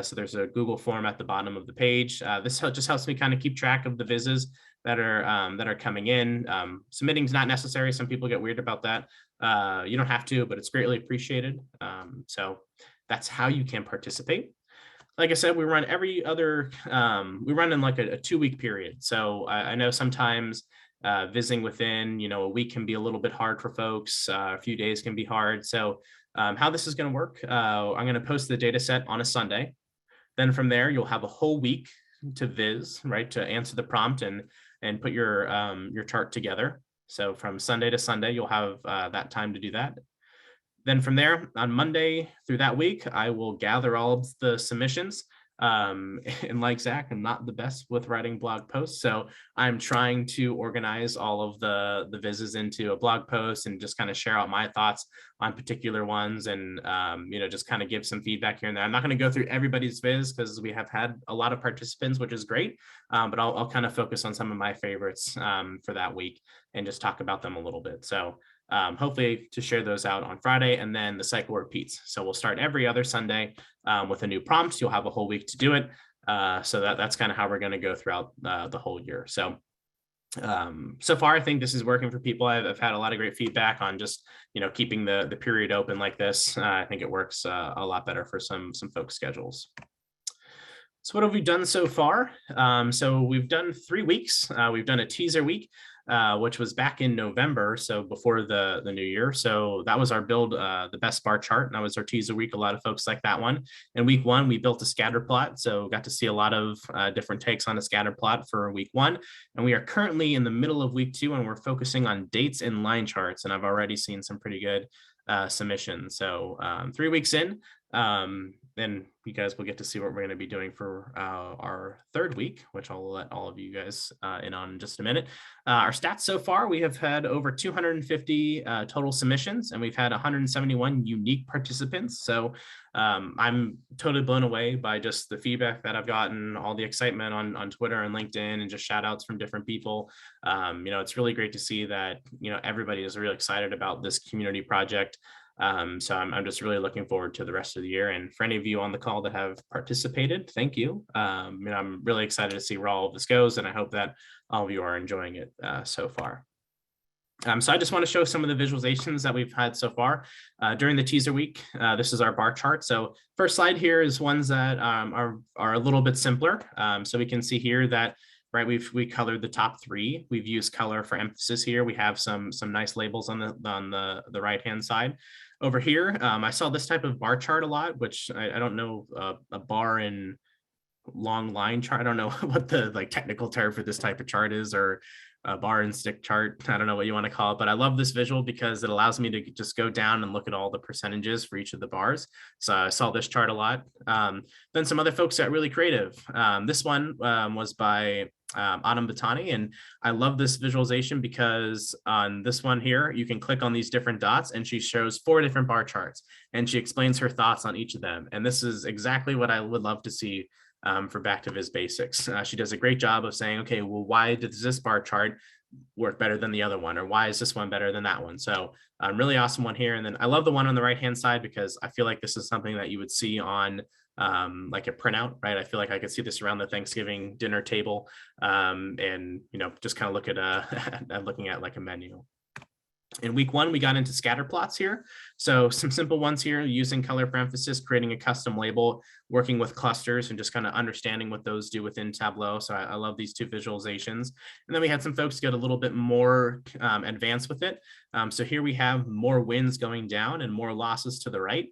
So there's a Google form at the bottom of the page. This just helps me kind of keep track of the vizzes that are coming in. Submitting is not necessary. Some people get weird about that. You don't have to, but it's greatly appreciated. So that's how you can participate. Like I said, we run every other, we run in like a 2-week period. So I know sometimes visiting within, a week can be a little bit hard for folks. A few days can be hard. So how this is going to work, I'm going to post the data set on a Sunday. Then from there, you'll have a whole week to viz, right, to answer the prompt and put your chart together. So from Sunday to Sunday, you'll have that time to do that. Then from there, on Monday through that week, I will gather all of the submissions. And like Zach, I'm not the best with writing blog posts. So I'm trying to organize all of the vizzes into a blog post and just kind of share out my thoughts on particular ones, and just kind of give some feedback here and there. I'm not going to go through everybody's viz because we have had a lot of participants, which is great. But I'll kind of focus on some of my favorites for that week and just talk about them a little bit. So hopefully to share those out on Friday, and then the cycle repeats. So we'll start every other Sunday with a new prompt. You'll have a whole week to do it. So that's kind of how we're going to go throughout the whole year. So so far, I think this is working for people. I've had a lot of great feedback on just keeping the period open like this. I think it works a lot better for some folks' schedules. So what have we done so far? So we've done 3 weeks. We've done a teaser week, which was back in November, so before the new year. So that was our build, the best bar chart, and that was our teaser week. A lot of folks like that one. In week 1, we built a scatter plot, so got to see a lot of different takes on a scatter plot for week 1. And we are currently in the middle of week 2, and we're focusing on dates and line charts, and I've already seen some pretty good submissions. So 3 weeks in, then you guys will get to see what we're going to be doing for our 3rd week, which I'll let all of you guys in on in just a minute. Our stats so far, we have had over 250 total submissions, and we've had 171 unique participants. So I'm totally blown away by just the feedback that I've gotten, all the excitement on Twitter and LinkedIn, and just shout outs from different people. It's really great to see that, everybody is really excited about this community project. So I'm just really looking forward to the rest of the year. And for any of you on the call that have participated, thank you. I'm really excited to see where all of this goes, and I hope that all of you are enjoying it so far. So I just want to show some of the visualizations that we've had so far during the teaser week. This is our bar chart. So first slide here is ones that are a little bit simpler. So we can see here that right? We colored the top 3. We've used color for emphasis here. We have some nice labels on the right-hand side. Over here, I saw this type of bar chart a lot, which I don't know, a bar in long line chart. I don't know what the technical term for this type of chart is, or a bar and stick chart. I don't know what you want to call it, but I love this visual because it allows me to just go down and look at all the percentages for each of the bars. So I saw this chart a lot. Then some other folks got really creative. This one was by Autumn Batani, and I love this visualization because on this one here, you can click on these different dots and she shows 4 different bar charts and she explains her thoughts on each of them. And this is exactly what I would love to see for Back to Viz Basics. She does a great job of saying, okay, well, why does this bar chart work better than the other one? Or why is this one better than that one? So really awesome one here. And then I love the one on the right-hand side because I feel like this is something that you would see on like a printout, right? I feel like I could see this around the Thanksgiving dinner table and, just kind of look at looking at like a menu. In week 1, we got into scatter plots here. So some simple ones here, using color for emphasis, creating a custom label, working with clusters, and just kind of understanding what those do within Tableau. So I love these 2 visualizations. And then we had some folks get a little bit more advanced with it. So here we have more wins going down and more losses to the right.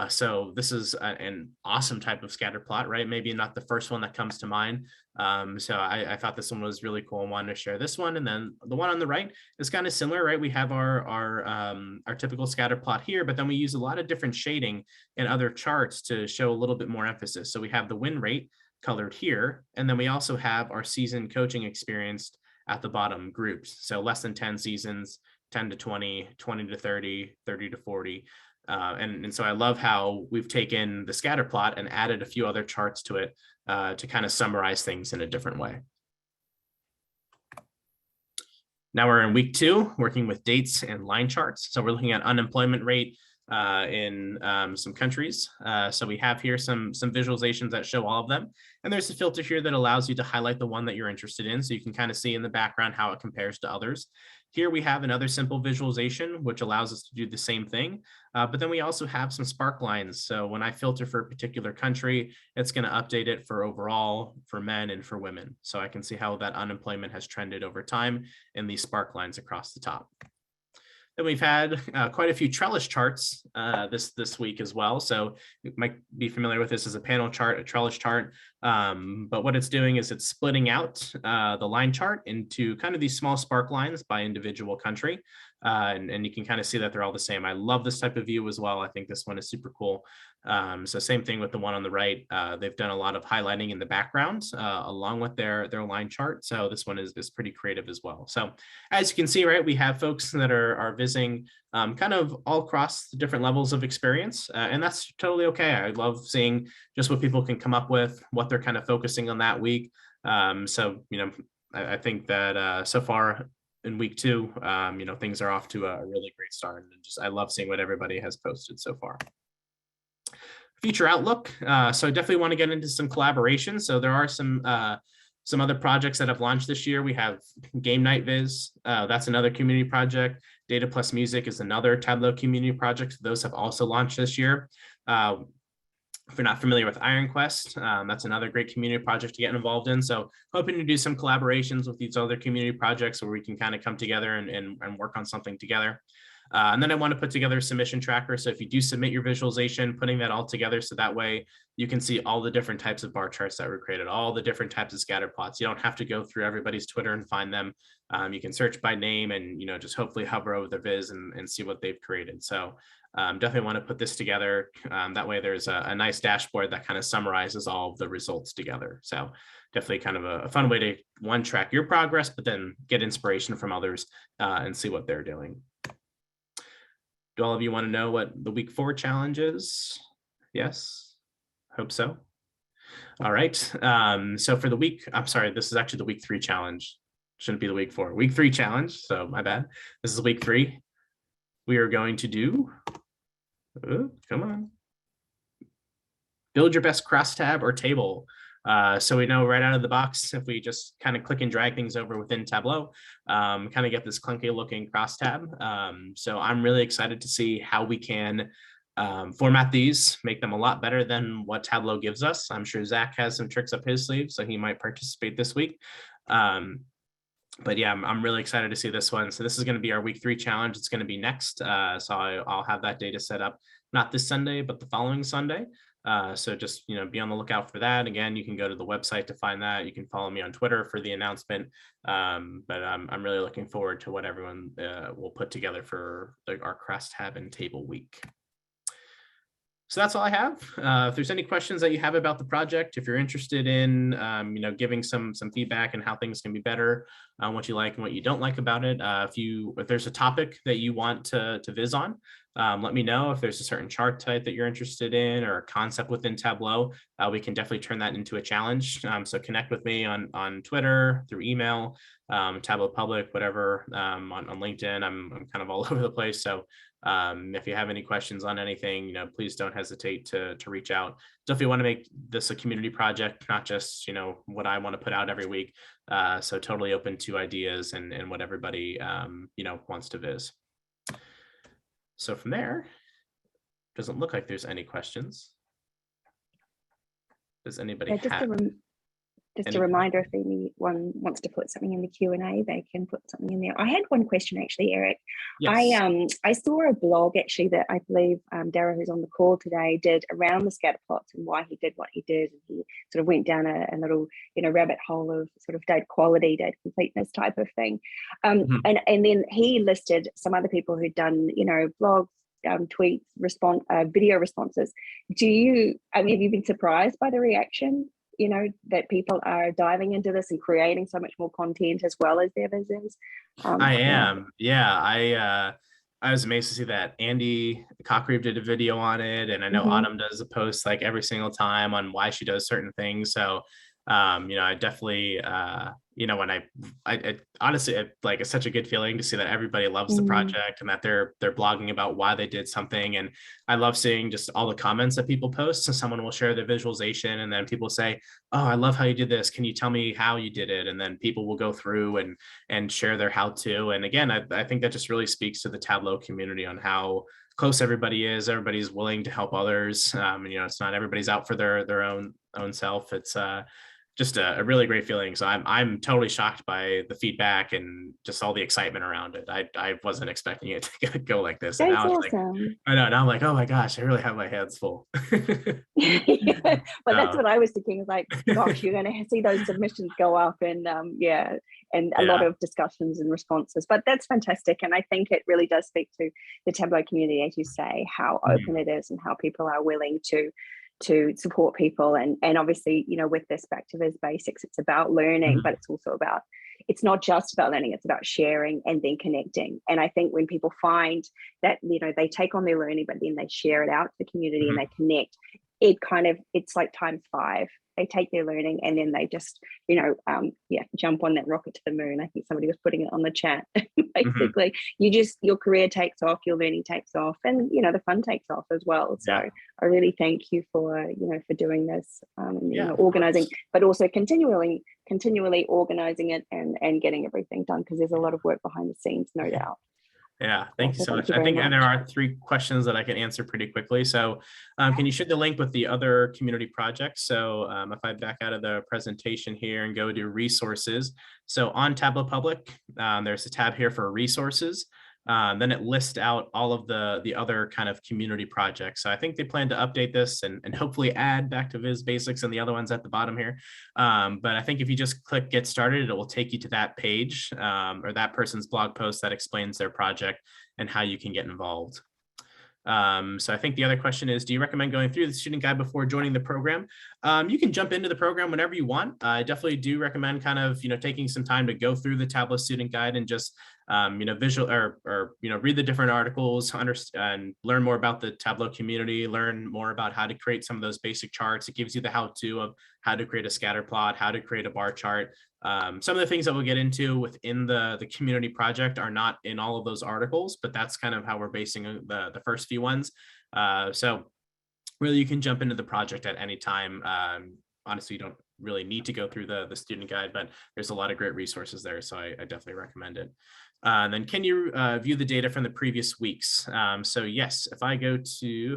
So this is an awesome type of scatter plot, right? Maybe not the first one that comes to mind. So I thought this one was really cool and wanted to share this one. And then the one on the right is kind of similar, right? We have our typical scatter plot here, but then we use a lot of different shading and other charts to show a little bit more emphasis. So we have the win rate colored here, and then we also have our season coaching experience at the bottom groups. So less than 10 seasons, 10 to 20, 20 to 30, 30 to 40. And so I love how we've taken the scatter plot and added a few other charts to it to kind of summarize things in a different way. Now we're in week 2, working with dates and line charts. So we're looking at unemployment rate in some countries. So we have here some visualizations that show all of them. And there's a filter here that allows you to highlight the one that you're interested in. So you can kind of see in the background how it compares to others. Here we have another simple visualization, which allows us to do the same thing. But then we also have some spark lines. So when I filter for a particular country, it's going to update it for overall, for men and for women. So I can see how that unemployment has trended over time in these spark lines across the top. Then we've had quite a few trellis charts this week as well. So you might be familiar with this as a panel chart, a trellis chart. But what it's doing is it's splitting out the line chart into kind of these small spark lines by individual country. And you can kind of see that they're all the same. I love this type of view as well. I think this one is super cool. So same thing with the one on the right. They've done a lot of highlighting in the background along with their line chart. So this one is pretty creative as well. So as you can see, right, we have folks that are visiting kind of all across the different levels of experience. And that's totally okay. I love seeing just what people can come up with, what they're kind of focusing on that week. So, I think that so far in week 2, things are off to a really great start. And I love seeing what everybody has posted so far. Future outlook. So I definitely want to get into some collaboration. So there are some other projects that have launched this year. We have Game Night Viz. That's another community project. Data Plus Music is another Tableau community project. Those have also launched this year. If you're not familiar with Iron Quest, that's another great community project to get involved in. So hoping to do some collaborations with these other community projects where we can kind of come together and work on something together. And then I want to put together a submission tracker. So if you do submit your visualization, putting that all together so that way you can see all the different types of bar charts that were created, all the different types of scatter plots. You don't have to go through everybody's Twitter and find them. You can search by name and just hopefully hover over their viz and see what they've created. So definitely want to put this together. That way there's a nice dashboard that kind of summarizes all of the results together. So definitely kind of a fun way to track your progress, but then get inspiration from others and see what they're doing. Do all of you want to know what the week 4 challenge is? Yes, hope so. All right. So for the week, I'm sorry, this is actually the week 3 challenge. Shouldn't be the week 4. Week 3 challenge. So my bad. This is week 3. We are going to do, come on, build your best crosstab or table. So we know right out of the box, if we just kind of click and drag things over within Tableau, kind of get this clunky looking crosstab. So I'm really excited to see how we can format these, make them a lot better than what Tableau gives us. I'm sure Zach has some tricks up his sleeve, so he might participate this week. But yeah, I'm really excited to see this one. So this is going to be our week 3 challenge. It's going to be next. So I'll have that data set up, not this Sunday, but the following Sunday. So just, be on the lookout for that. Again, you can go to the website to find that. You can follow me on Twitter for the announcement. But I'm really looking forward to what everyone will put together for our crosstab and table week. So that's all I have. If there's any questions that you have about the project, if you're interested in, giving some feedback and how things can be better, what you like and what you don't like about it, if there's a topic that you want to viz on, let me know. If there's a certain chart type that you're interested in or a concept within Tableau, we can definitely turn that into a challenge. So connect with me on Twitter, through email, Tableau Public, whatever, on LinkedIn. I'm kind of all over the place. So if you have any questions on anything, please don't hesitate to reach out. Definitely want to make this a community project, not just, what I want to put out every week. So totally open to ideas and what everybody, wants to viz. So from there, doesn't look like there's any questions. Does anybody have? Just a reminder, if anyone wants to put something in the Q&A, they can put something in there. I had one question actually, Eric. Yes. I saw a blog actually that I believe Dara, who's on the call today, did around the scatter plots and why he did what he did. And he sort of went down a little, rabbit hole of sort of data quality, data completeness type of thing. And then he listed some other people who'd done, blogs, tweets, video responses. Have you been surprised by the reaction? That people are diving into this and creating so much more content as well as their visits. I am. Yeah. I was amazed to see that Andy Cockreeve did a video on it. And I know Autumn does a post like every single time on why she does certain things. So, I definitely, when I honestly, it's such a good feeling to see that everybody loves the project and that they're blogging about why they did something. And I love seeing just all the comments that people post. So someone will share their visualization and then people say, oh, I love how you did this. Can you tell me how you did it? And then people will go through and share their how-to. And again, I think that just really speaks to the Tableau community on how close everybody is. Everybody's willing to help others. It's not everybody's out for their own self. It's just a really great feeling. So I'm totally shocked by the feedback and just all the excitement around it. I wasn't expecting it to go like this. And That's now awesome. I know. Now I'm like, oh my gosh, I really have my hands full. But that's what I was thinking. Like, gosh, you're going to see those submissions go up, and a lot of discussions and responses. But that's fantastic, and I think it really does speak to the Tableau community, as you say, how open it is and how people are willing to support people. And obviously, with this back to Viz Basics, it's about learning, but it's not just about learning, it's about sharing and then connecting. And I think when people find that, they take on their learning, but then they share it out to the community and they connect, it's like times 5. They take their learning and then they just, jump on that rocket to the moon. I think somebody was putting it on the chat. Basically, your career takes off, your learning takes off, and the fun takes off as well. So I really thank you for doing this, organizing, but also continually organizing it and getting everything done, because there's a lot of work behind the scenes, no doubt. Yeah, thank you so much. I think and there are 3 questions that I can answer pretty quickly. So can you share the link with the other community projects? So if I back out of the presentation here and go to resources. So on Tableau Public, there's a tab here for resources. Then it lists out all of the other kind of community projects. So I think they plan to update this and hopefully add back to Viz Basics and the other ones at the bottom here. But I think if you just click Get Started, it will take you to that page or that person's blog post that explains their project and how you can get involved. So I think the other question is, do you recommend going through the student guide before joining the program? You can jump into the program whenever you want. I definitely do recommend kind of, taking some time to go through the Tableau student guide and just, visual or read the different articles, understand, learn more about the Tableau community, learn more about how to create some of those basic charts. It gives you the how-to of how to create a scatter plot, how to create a bar chart. Some of the things that we'll get into within the community project are not in all of those articles, but that's kind of how we're basing the first few ones. So really you can jump into the project at any time. Honestly, you don't really need to go through the student guide, but there's a lot of great resources there. So I definitely recommend it. And then can you view the data from the previous weeks? So yes, if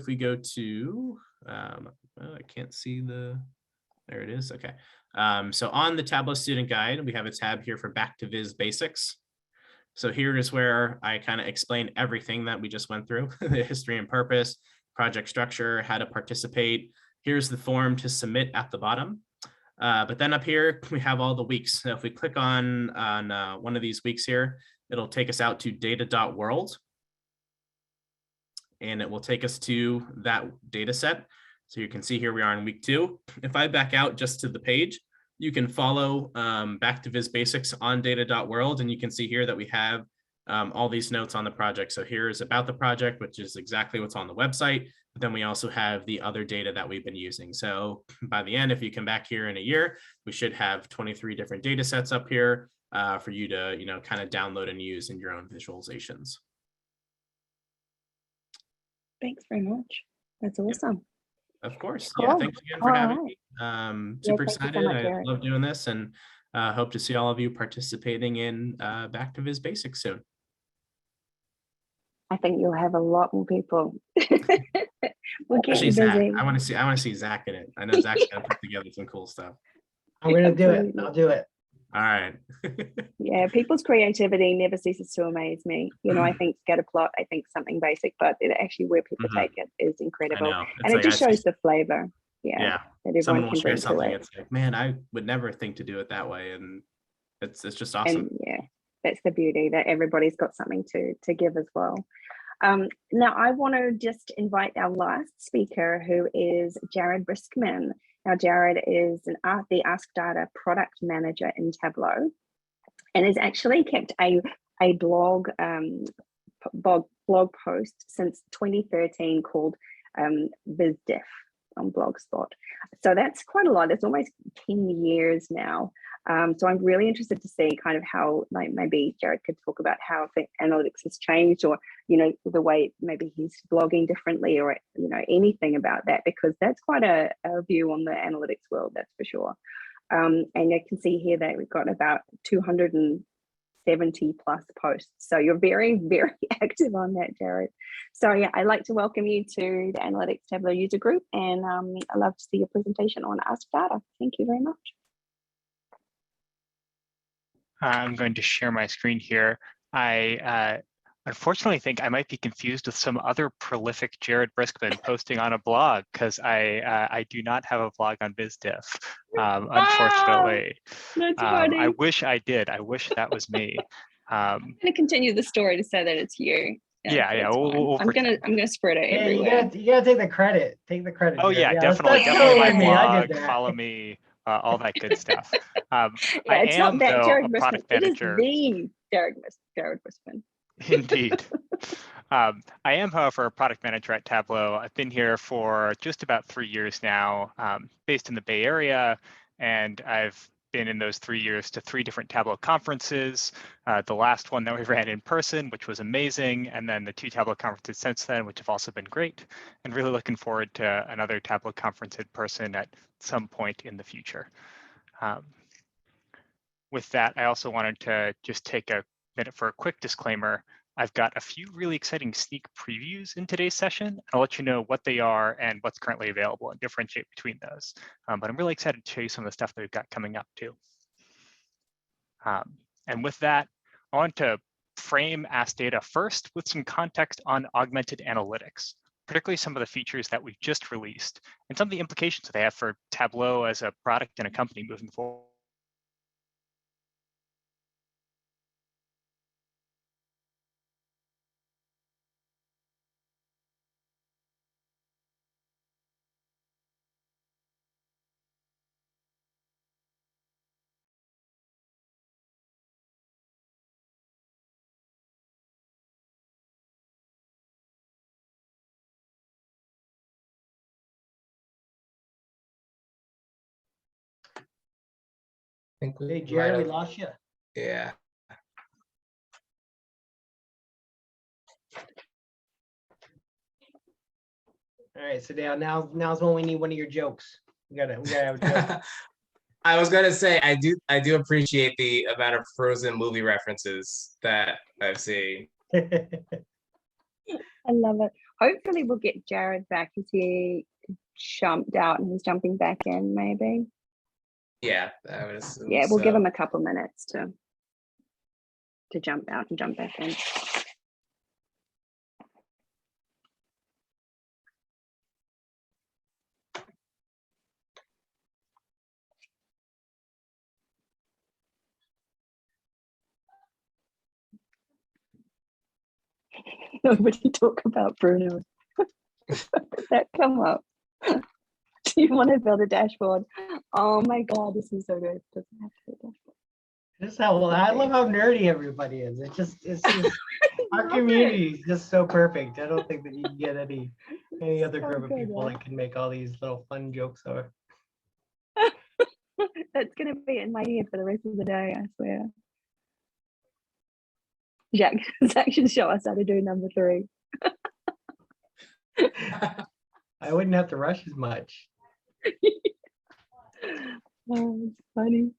we go to, I can't see there it is. Okay. So on the Tableau student guide, we have a tab here for Back to Viz Basics. So here is where I kind of explain everything that we just went through, the history and purpose, project structure, how to participate. Here's the form to submit at the bottom. But then up here, we have all the weeks. So if we click on one of these weeks here, it'll take us out to data.world. And it will take us to that data set. So you can see here we are in week 2. If I back out just to the page, you can follow Back to Viz Basics on data.world, and you can see here that we have all these notes on the project. So here's about the project, which is exactly what's on the website. But then we also have the other data that we've been using. So by the end, if you come back here in a year, we should have 23 different data sets up here for you to, kind of download and use in your own visualizations. Thanks very much. That's awesome. Of course. Cool. Yeah, thanks again for All having right. me. Super thank you so excited. much, I Eric. love doing this, and hope to see all of you participating in Back to Viz Basics soon. I think you'll have a lot more people. We'll get Especially you Zach. busy. I want to see Zach in it. I know Zach's gonna put together some cool stuff. I'm gonna do it. Absolutely. I'll do it. All right. Yeah, people's creativity never ceases to amaze me. I think scatterplot, I think something basic, but it actually where people take it is I incredible. know. And it just shows the flavor. Yeah. That Someone everyone will can share bring to something. it. It's like, man, I would never think to do it that way, and it's just awesome. And yeah, that's the beauty, that everybody's got something to give as well. Now I want to just invite our last speaker, who is Jared Briskman. Now Jared is the Ask Data product manager in Tableau, and has actually kept a blog post since 2013 called BizDiff on Blogspot. So that's quite a lot. It's almost 10 years now. So I'm really interested to see kind of how, like, maybe Jared could talk about how the analytics has changed, or the way maybe he's blogging differently, or anything about that, because that's quite a view on the analytics world, that's for sure. And you can see here that we've got about 270 plus posts. So you're very, very active on that, Jared. So yeah, I'd like to welcome you to the Analytics Tableau user group, and I'd love to see your presentation on Ask Data. Thank you very much. I'm going to share my screen here. I unfortunately think I might be confused with some other prolific Jared Briskman posting on a blog, because I do not have a blog on BizDiff, unfortunately. That's funny. I wish I did. I wish that was me. I'm going to continue the story to say that it's you. Yeah. We'll I'm gonna spread it everywhere. You gotta take the credit. Take the credit. Oh Jared. yeah, definitely. that's Definitely my totally me. I did blog. that. Follow me. All that good stuff. Yeah, I it's am, not that though, Jared a Briskman. product It is manager. the Jared Briskman. Indeed. I am, however, a product manager at Tableau. I've been here for just about 3 years now, based in the Bay Area, and I've been in those 3 years to 3 different Tableau conferences. The last one that we ran in person, which was amazing, and then the 2 Tableau conferences since then, which have also been great, and really looking forward to another Tableau conference in person at some point in the future. With that, I also wanted to just take a minute for a quick disclaimer. I've got a few really exciting sneak previews in today's session. I'll let you know what they are and what's currently available and differentiate between those. But I'm really excited to show you some of the stuff that we've got coming up too. And with that, I want to frame Ask Data first with some context on augmented analytics, particularly some of the features that we've just released and some of the implications that they have for Tableau as a product and a company moving forward. Hey, Jared, we lost you. Yeah. All right, so now's when we need one of your jokes. We gotta have a joke. I was gonna say I do appreciate the amount of Frozen movie references that I've seen. I love it. Hopefully we'll get Jared back. Is he jumped out and he's jumping back in, maybe? Yeah, I would assume Yeah, we'll give so. them a couple minutes to jump out and jump back in. Nobody talk about Bruno. That come up. Do you want to build a dashboard? Oh my God, this is so good. Doesn't have to be a dashboard. Just how well, I love how nerdy everybody is. It's just our Love community is just so perfect. I don't think that you can get any other So group of good, people yeah. that can make all these little fun jokes. Or That's gonna be in my head for the rest of the day, I swear. Zach should show us how to do number 3. I wouldn't have to rush as much. Oh, it's funny.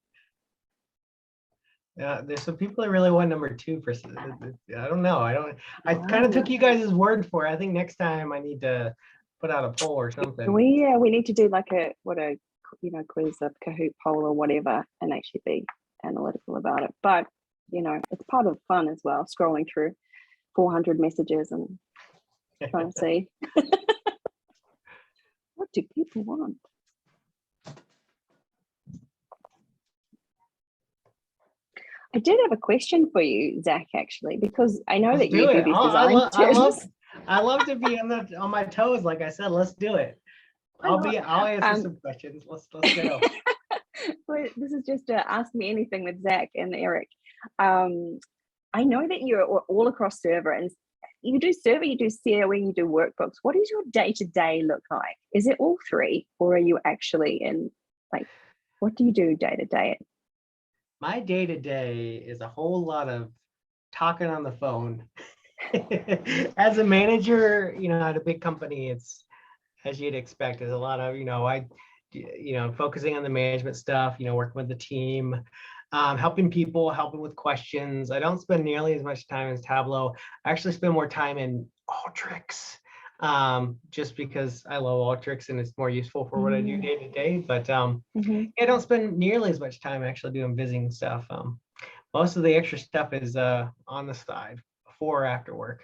Yeah, there's some people that really want number 2 for. I don't know. I kind of took you guys' word for it. I think next time I need to put out a poll or something. We need to do like a quiz, a Kahoot poll or whatever, and actually be analytical about it. But it's part of fun as well, scrolling through 400 messages and trying to see what do people want. I did have a question for you, Zach, actually, because I know that you do these design terms. I love to be on my toes. Like I said, let's do it. I'll answer some questions. Let's go. Well, this is just Ask Me Anything with Zach and Eric. I know that you're all across server, and you do server, you do COE, you do workbooks. What does your day-to-day look like? Is it all 3, or are you actually in, like, what do you do day-to-day? My day-to-day is a whole lot of talking on the phone. As a manager, at a big company, it's as you'd expect. There's a lot of, focusing on the management stuff, working with the team, helping people, helping with questions. I don't spend nearly as much time as Tableau. I actually spend more time in Alteryx, just because I love Alteryx and it's more useful for what I do day to day. But I don't spend nearly as much time actually doing visiting stuff. Most of the extra stuff is on the side, before or after work.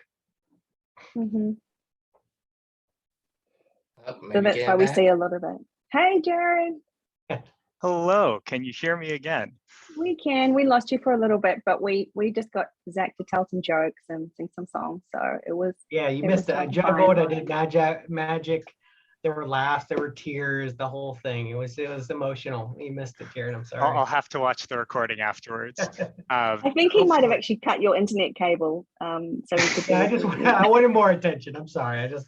So that's why we see a lot of it. Hey, Jared. Hello, can you hear me again? We can. We lost you for a little bit, but we just got Zach to tell some jokes and sing some songs. So it was. Yeah, you missed it. I juggled. I did magic. There were laughs. There were tears. The whole thing. It was emotional. You missed it, Jared. I'm sorry. I'll have to watch the recording afterwards. I think he might have actually cut your internet cable. So we could. Yeah, I wanted more attention. I'm sorry. I just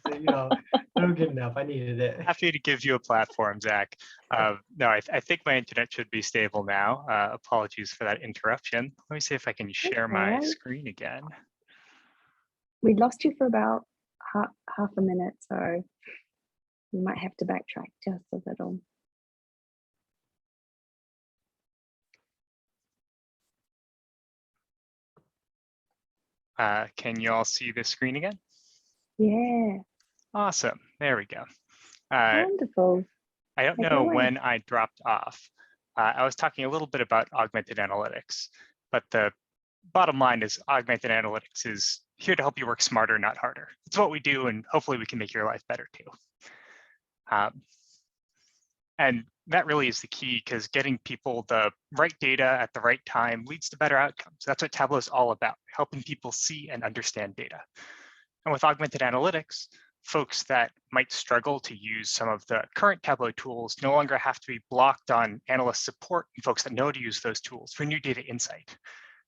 I don't get enough. I needed it. Happy to give you a platform, Zach. No, I think my internet should be stable now. Apologies for that interruption. Let me see if I can share my screen again. We lost you for about half a minute, so we might have to backtrack just a little. Can you all see the screen again? Yeah. Awesome. There we go. Wonderful. I don't know when I dropped off. I was talking a little bit about augmented analytics, but the bottom line is augmented analytics is here to help you work smarter, not harder. It's what we do, and hopefully we can make your life better too. And that really is the key, because getting people the right data at the right time leads to better outcomes. That's what Tableau is all about, helping people see and understand data. And with augmented analytics, folks that might struggle to use some of the current Tableau tools no longer have to be blocked on analyst support and folks that know to use those tools for new data insight.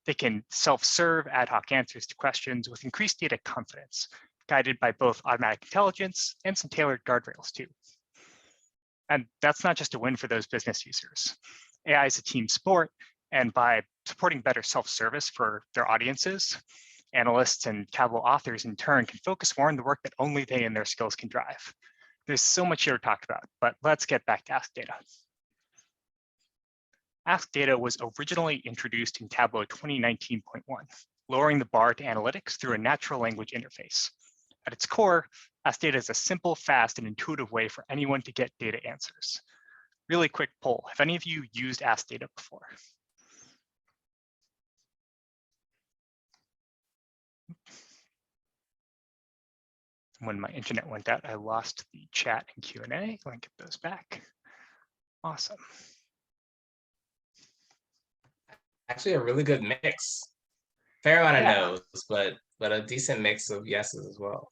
They can self-serve ad hoc answers to questions with increased data confidence, guided by both automatic intelligence and some tailored guardrails too. And that's not just a win for those business users. AI is a team sport, and by supporting better self-service for their audiences, analysts and Tableau authors in turn can focus more on the work that only they and their skills can drive. There's so much here to talk about, but let's get back to Ask Data. Ask Data was originally introduced in Tableau 2019.1, lowering the bar to analytics through a natural language interface. At its core, Ask Data is a simple, fast, and intuitive way for anyone to get data answers. Really quick poll. Have any of you used Ask Data before? When my internet went out, I lost the chat and Q&A. I want to get those back. Awesome. Actually, a really good mix. Fair amount of Yeah. no's, but a decent mix of yeses as well.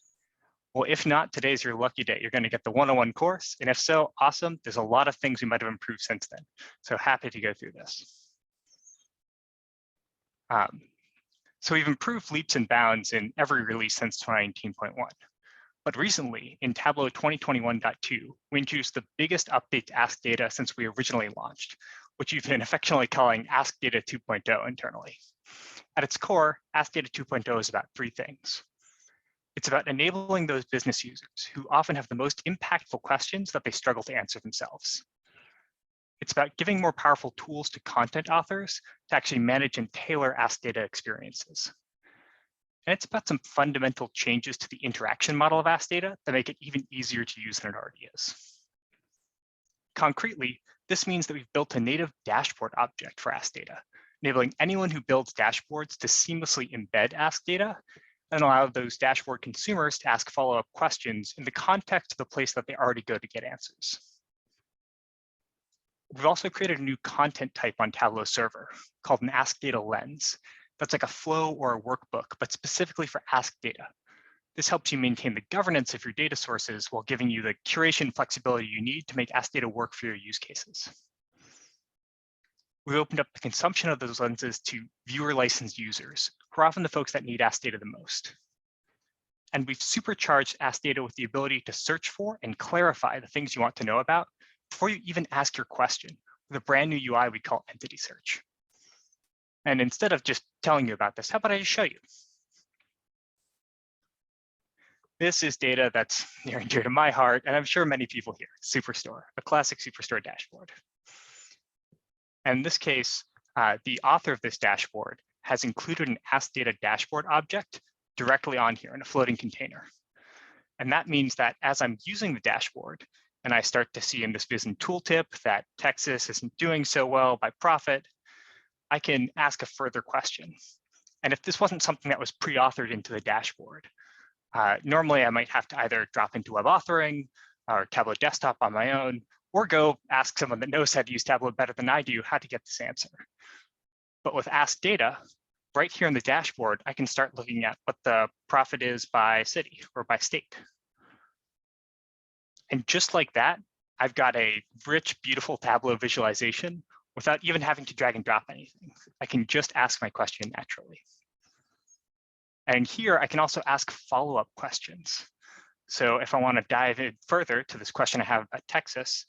Well, if not, today's your lucky day. You're going to get the 101 course. And if so, awesome. There's a lot of things we might have improved since then. So happy to go through this. So we've improved leaps and bounds in every release since 2019.1. But recently, in Tableau 2021.2, we introduced the biggest update to Ask Data since we originally launched, which we've been affectionately calling Ask Data 2.0 internally. At its core, Ask Data 2.0 is about three things. It's about enabling those business users who often have the most impactful questions that they struggle to answer themselves. It's about giving more powerful tools to content authors to actually manage and tailor Ask Data experiences. And it's about some fundamental changes to the interaction model of Ask Data that make it even easier to use than it already is. Concretely, this means that we've built a native dashboard object for Ask Data, enabling anyone who builds dashboards to seamlessly embed Ask Data and allow those dashboard consumers to ask follow-up questions in the context of the place that they already go to get answers. We've also created a new content type on Tableau server called an Ask Data lens. That's like a flow or a workbook, but specifically for Ask Data. This helps you maintain the governance of your data sources while giving you the curation flexibility you need to make Ask Data work for your use cases. We opened up the consumption of those lenses to viewer licensed users, who are often the folks that need Ask Data the most. And we've supercharged Ask Data with the ability to search for and clarify the things you want to know about before you even ask your question with a brand new UI we call Entity Search. And instead of just telling you about this, how about I just show you? This is data that's near and dear to my heart, and I'm sure many people here, Superstore, a classic Superstore dashboard. And in this case, the author of this dashboard has included an Ask Data dashboard object directly on here in a floating container. And that means that as I'm using the dashboard, and I start to see in this business tooltip that Texas isn't doing so well by profit, I can ask a further question. And if this wasn't something that was pre-authored into the dashboard, normally I might have to either drop into web authoring or Tableau desktop on my own, or go ask someone that knows how to use Tableau better than I do how to get this answer. But with Ask Data, right here in the dashboard, I can start looking at what the profit is by city or by state. And just like that, I've got a rich, beautiful Tableau visualization without even having to drag and drop anything. I can just ask my question naturally. And here I can also ask follow-up questions. So if I want to dive in further to this question I have about Texas,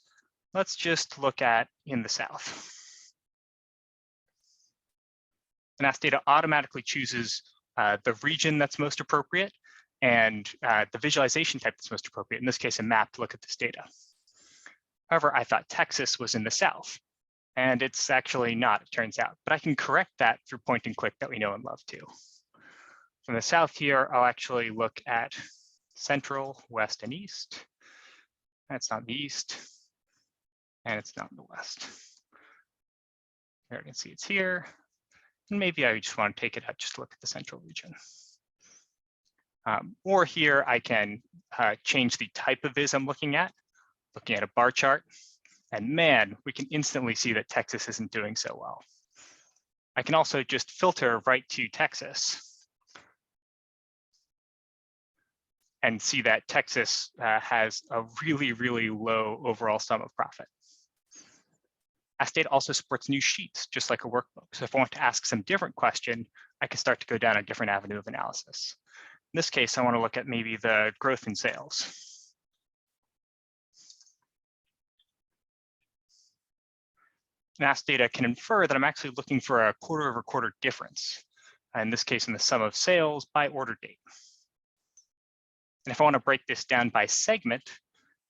let's just look at in the South. And Ask Data automatically chooses the region that's most appropriate and the visualization type that's most appropriate, in this case, a map to look at this data. However, I thought Texas was in the South, and it's actually not, it turns out. But I can correct that through point and click that we know and love too. From the South here, I'll actually look at Central, West, and East. That's not the East, and it's not in the West. Here you can see it's here. And maybe I just want to take it out, just look at the Central region. Or here I can change the type of viz I'm looking at a bar chart. And man, we can instantly see that Texas isn't doing so well. I can also just filter right to Texas and see that Texas has a really, really low overall sum of profit. Ask Data also supports new sheets, just like a workbook. So if I want to ask some different question, I can start to go down a different avenue of analysis. In this case, I want to look at maybe the growth in sales. And Ask Data can infer that I'm actually looking for a quarter-over-quarter difference. In this case, in the sum of sales by order date. And if I want to break this down by segment,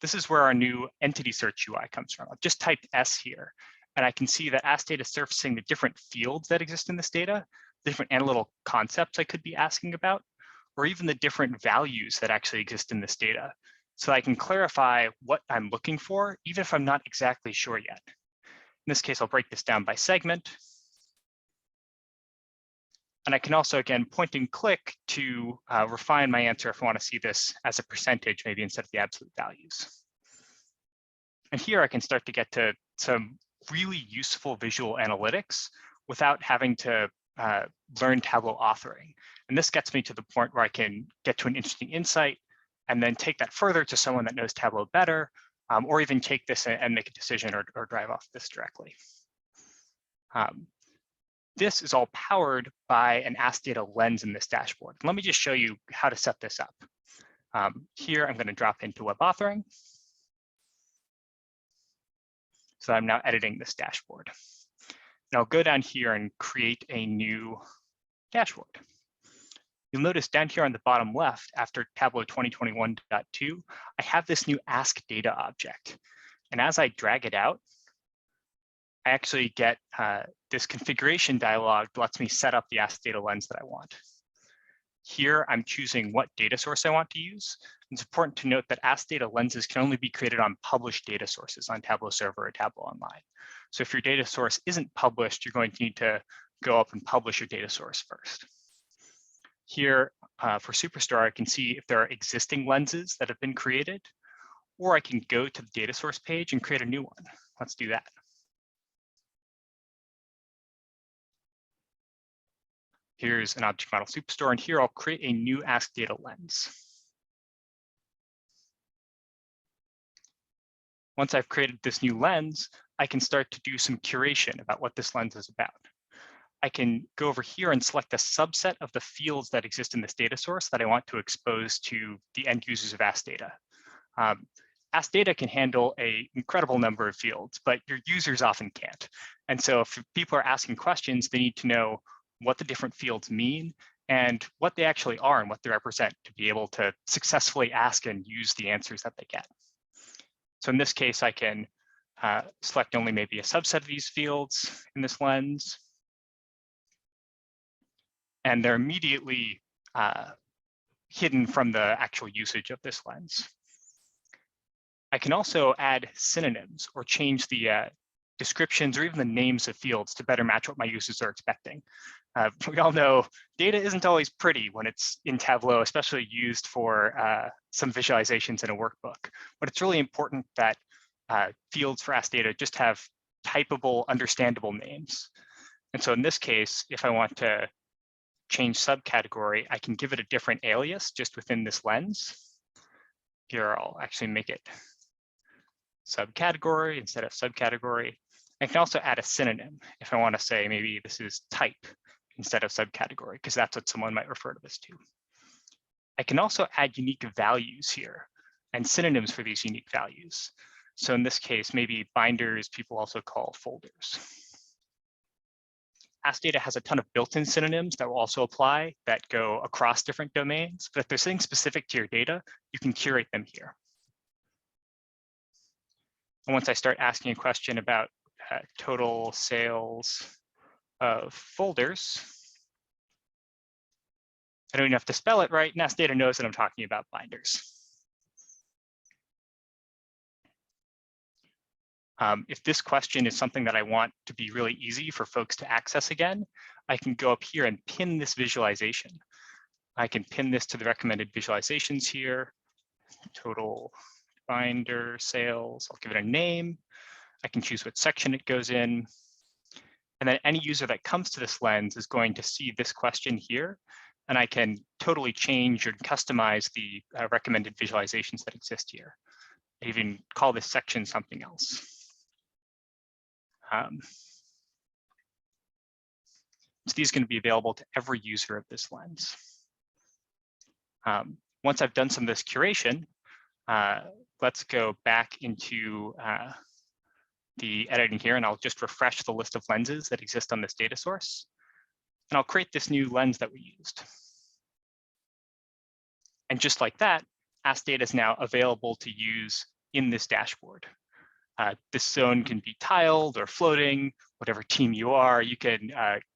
this is where our new entity search UI comes from. I've just typed S here, and I can see that Ask Data is surfacing the different fields that exist in this data, different analytical concepts I could be asking about, or even the different values that actually exist in this data. so I can clarify what I'm looking for, even if I'm not exactly sure yet. In this case, I'll break this down by segment. And I can also, again, point and click to refine my answer if I want to see this as a percentage, maybe instead of the absolute values. And here I can start to get to some really useful visual analytics without having to learn Tableau authoring. And this gets me to the point where I can get to an interesting insight and then take that further to someone that knows Tableau better, or even take this and make a decision or drive off this directly. This is all powered by an Ask Data lens in this dashboard. Let me just show you how to set this up. Here, I'm going to drop into web authoring. So I'm now editing this dashboard. And I'll go down here and create a new dashboard. You'll notice down here on the bottom left, after Tableau 2021.2, I have this new Ask Data object. And as I drag it out, I actually get this configuration dialog that lets me set up the Ask Data lens that I want. Here, I'm choosing what data source I want to use. It's important to note that Ask Data lenses can only be created on published data sources on Tableau Server or Tableau Online. So if your data source isn't published, you're going to need to go up and publish your data source first. Here for Superstore, I can see if there are existing lenses that have been created, or I can go to the data source page and create a new one. Let's do that. Here's an object model Superstore, and here I'll create a new Ask Data lens. Once I've created this new lens, I can start to do some curation about what this lens is about. I can go over here and select a subset of the fields that exist in this data source that I want to expose to the end users of Ask Data. Ask Data can handle an incredible number of fields, but your users often can't. And so if people are asking questions, they need to know what the different fields mean and what they actually are and what they represent to be able to successfully ask and use the answers that they get. So in this case, I can select only maybe a subset of these fields in this lens. And they're immediately hidden from the actual usage of this lens. I can also add synonyms or change the descriptions or even the names of fields to better match what my users are expecting. We all know data isn't always pretty when it's in Tableau, especially used for some visualizations in a workbook. But it's really important that fields for Ask Data just have typable, understandable names. And so in this case, if I want to change subcategory, I can give it a different alias just within this lens. Here, I'll actually make it subcategory instead of subcategory. I can also add a synonym if I want to say maybe this is type instead of subcategory, because that's what someone might refer to this to. I can also add unique values here and synonyms for these unique values. So in this case, maybe binders, people also call folders. Ask Data has a ton of built-in synonyms that will also apply that go across different domains, but if there's something specific to your data, you can curate them here. And once I start asking a question about total sales of folders, I don't even have to spell it right, and Ask Data knows that I'm talking about binders. If this question is something that I want to be really easy for folks to access again, I can go up here and pin this visualization. I can pin this to the recommended visualizations here, total binder sales. I'll give it a name. I can choose what section it goes in. And then any user that comes to this lens is going to see this question here. And I can totally change or customize the recommended visualizations that exist here. I even call this section something else. So these are going to be available to every user of this lens. Once I've done some of this curation, let's go back into the editing here, and I'll just refresh the list of lenses that exist on this data source. And I'll create this new lens that we used. And just like that, Ask Data is now available to use in this dashboard. This zone can be tiled or floating, whatever team you are. You can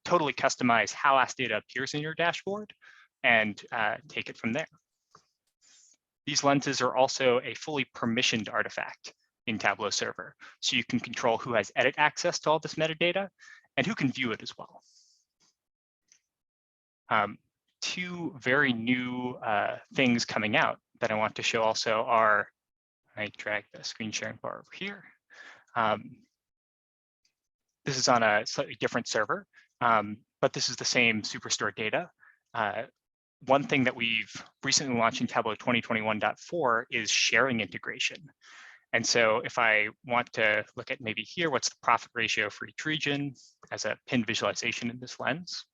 totally customize how Ask Data appears in your dashboard and take it from there. These lenses are also a fully permissioned artifact in Tableau server. So you can control who has edit access to all this metadata and who can view it as well. Two very new things coming out that I want to show also are, I drag the screen sharing bar over here. This is on a slightly different server, but this is the same Superstore data. One thing that we've recently launched in Tableau 2021.4 is sharing integration. And so if I want to look at maybe here, what's the profit ratio for each region as a pinned visualization in this lens?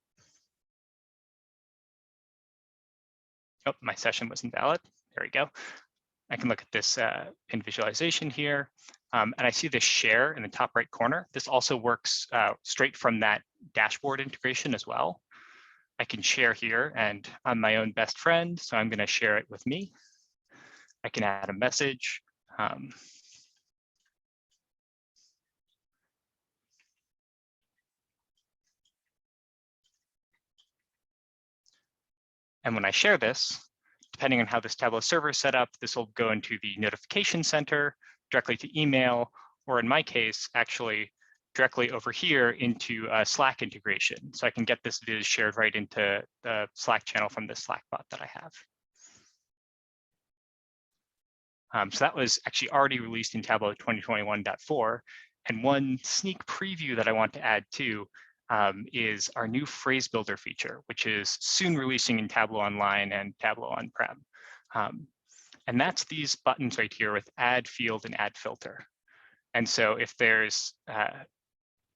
Oh, my session was invalid. There we go. I can look at this pinned visualization here. And I see this share in the top right corner. This also works straight from that dashboard integration as well. I can share here, and I'm my own best friend, so I'm going to share it with me. I can add a message. And when I share this, depending on how this Tableau server is set up, this will go into the notification center, directly to email, or in my case, actually directly over here into Slack integration. So I can get this viz shared right into the Slack channel from this Slack bot that I have. So that was actually already released in Tableau 2021.4. And one sneak preview that I want to add too is our new phrase builder feature, which is soon releasing in Tableau Online and Tableau On-Prem. And that's these buttons right here with add field and add filter. And so if there's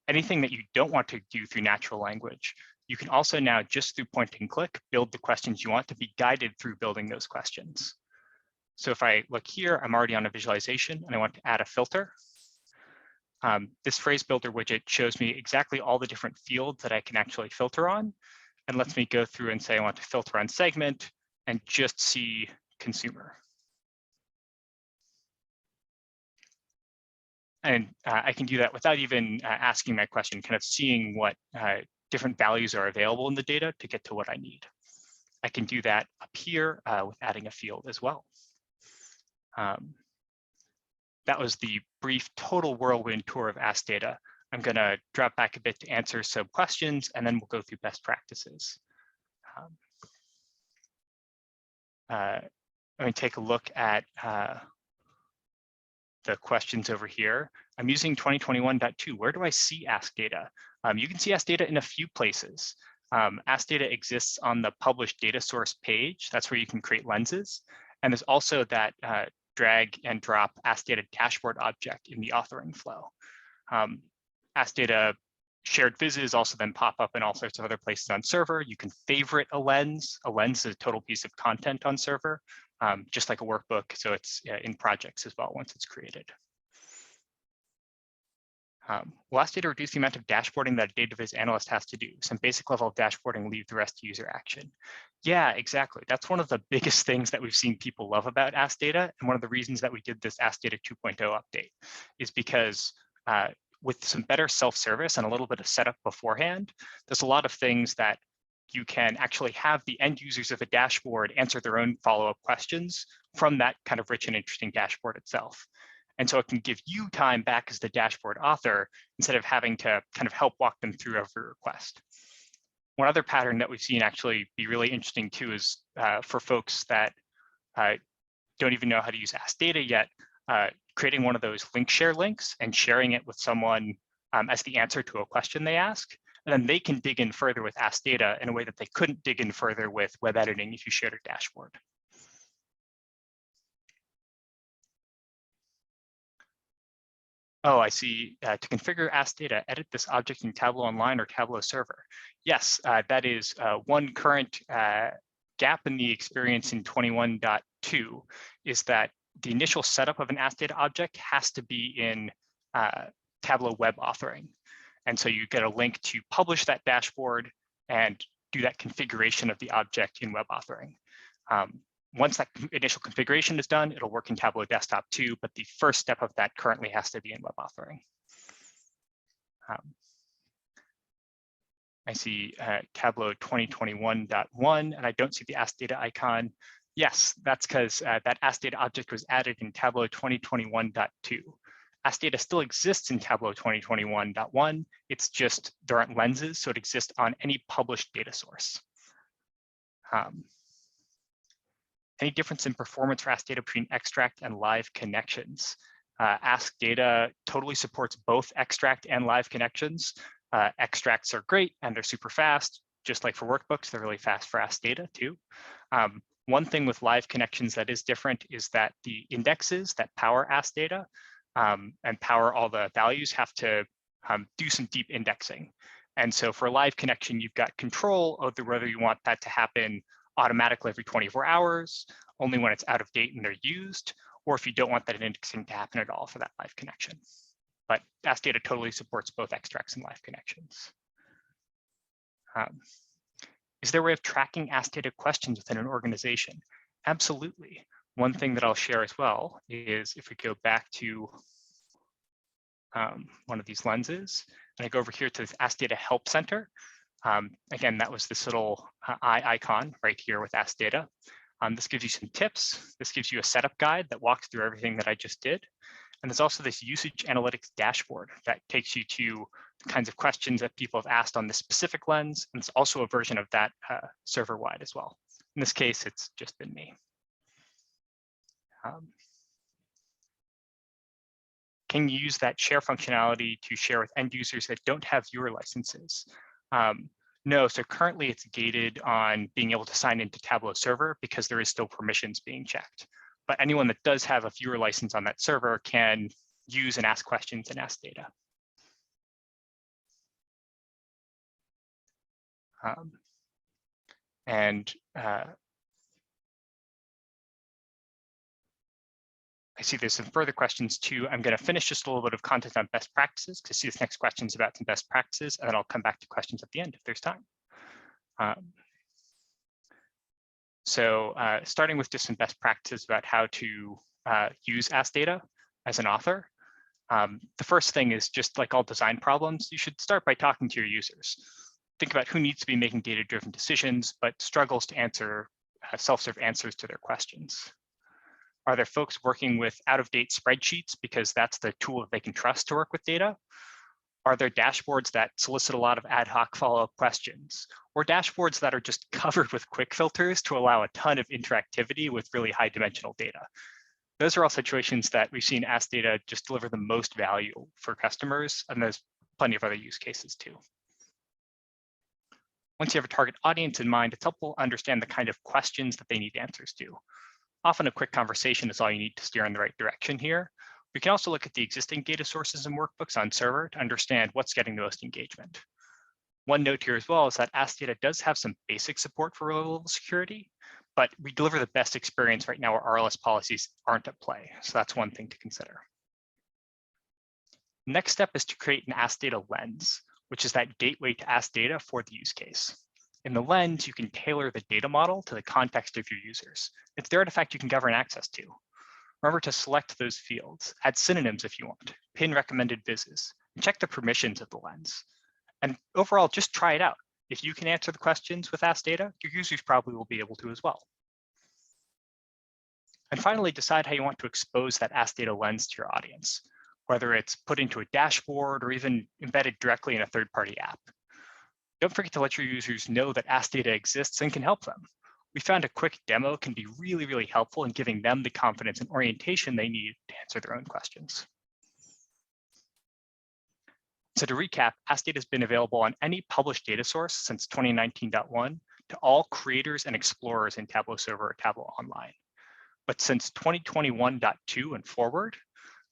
anything that you don't want to do through natural language, you can also now just through point and click, build the questions you want to be guided through building those questions. So if I look here, I'm already on a visualization and I want to add a filter. This phrase builder widget shows me exactly all the different fields that I can actually filter on and lets me go through and say I want to filter on segment and just see consumer. And I can do that without even asking my question, kind of seeing what different values are available in the data to get to what I need. I can do that up here with adding a field as well. That was the brief total whirlwind tour of Ask Data. I'm going to drop back a bit to answer some questions, and then we'll go through best practices. Let me take a look at the questions over here. I'm using 2021.2. Where do I see Ask Data? You can see Ask Data in a few places. Ask Data exists on the published data source page. That's where you can create lenses. And there's also that drag and drop Ask Data dashboard object in the authoring flow. Ask Data shared vizzes also then pop up in all sorts of other places on server. You can favorite a lens. A lens is a total piece of content on server, just like a workbook. So it's in projects as well once it's created. Will Ask Data reduce the amount of dashboarding that a data viz analyst has to do? Some basic level of dashboarding, leave the rest to user action. Yeah, exactly. That's one of the biggest things that we've seen people love about Ask Data. And one of the reasons that we did this Ask Data 2.0 update is because with some better self-service and a little bit of setup beforehand, there's a lot of things that you can actually have the end users of a dashboard answer their own follow-up questions from that kind of rich and interesting dashboard itself. And so it can give you time back as the dashboard author instead of having to kind of help walk them through every request. One other pattern that we've seen actually be really interesting too is for folks that don't even know how to use Ask Data yet, creating one of those link share links and sharing it with someone as the answer to a question they ask. And then they can dig in further with Ask Data in a way that they couldn't dig in further with web editing if you shared a dashboard. Oh, I see. To configure Ask Data, edit this object in Tableau Online or Tableau Server. Yes, that is one current gap in the experience in 21.2 is that the initial setup of an Ask Data object has to be in Tableau web authoring. And so you get a link to publish that dashboard and do that configuration of the object in web authoring. Once that initial configuration is done, it'll work in Tableau Desktop too, but the first step of that currently has to be in web authoring. I see Tableau 2021.1, and I don't see the Ask Data icon. Yes, that's because that Ask Data object was added in Tableau 2021.2. Ask Data still exists in Tableau 2021.1. It's just there aren't lenses, so it exists on any published data source. Any difference in performance for Ask Data between extract and live connections? Ask Data totally supports both extract and live connections. Extracts are great and they're super fast. Just like for workbooks, they're really fast for Ask Data too. One thing with live connections that is different is that the indexes that power Ask Data and power all the values have to do some deep indexing. And so for a live connection, you've got control over whether you want that to happen automatically every 24 hours, only when it's out of date and they're used, or if you don't want that indexing to happen at all for that live connection. But Ask Data totally supports both extracts and live connections. Is there a way of tracking Ask Data questions within an organization? Absolutely. One thing that I'll share as well is if we go back to one of these lenses, and I go over here to this Ask Data Help Center. Again, that was this little eye icon right here with Ask Data. This gives you some tips. This gives you a setup guide that walks through everything that I just did. And there's also this usage analytics dashboard that takes you to the kinds of questions that people have asked on this specific lens. And it's also a version of that server-wide as well. In this case, it's just been me. Can you use that share functionality to share with end users that don't have viewer licenses? No, so currently it's gated on being able to sign into Tableau server because there is still permissions being checked. But anyone that does have a viewer license on that server can use and ask questions in Ask Data. I see there's some further questions too. I'm going to finish just a little bit of content on best practices because I see this next question is about some best practices, and then I'll come back to questions at the end if there's time. Starting with just some best practices about how to use Ask Data as an author. The first thing is just like all design problems, you should start by talking to your users. Think about who needs to be making data-driven decisions, but struggles to answer self-serve answers to their questions. Are there folks working with out-of-date spreadsheets because that's the tool that they can trust to work with data? Are there dashboards that solicit a lot of ad hoc follow-up questions? Or dashboards that are just covered with quick filters to allow a ton of interactivity with really high dimensional data? Those are all situations that we've seen Ask Data just deliver the most value for customers, and there's plenty of other use cases too. Once you have a target audience in mind, it's helpful to understand the kind of questions that they need answers to. Often a quick conversation is all you need to steer in the right direction here. We can also look at the existing data sources and workbooks on server to understand what's getting the most engagement. One note here as well is that Ask Data does have some basic support for row-level security, but we deliver the best experience right now where RLS policies aren't at play. So that's one thing to consider. Next step is to create an Ask Data lens, which is that gateway to Ask Data for the use case. In the lens, you can tailor the data model to the context of your users. It's the artifact you can govern access to. Remember to select those fields, add synonyms if you want, pin recommended vises, and check the permissions of the lens. And overall, just try it out. If you can answer the questions with Ask Data, your users probably will be able to as well. And finally, decide how you want to expose that Ask Data lens to your audience, whether it's put into a dashboard or even embedded directly in a third-party app. Don't forget to let your users know that Ask Data exists and can help them. We found a quick demo can be really, really helpful in giving them the confidence and orientation they need to answer their own questions. So to recap, Ask Data has been available on any published data source since 2019.1 to all creators and explorers in Tableau Server or Tableau Online. But since 2021.2 and forward,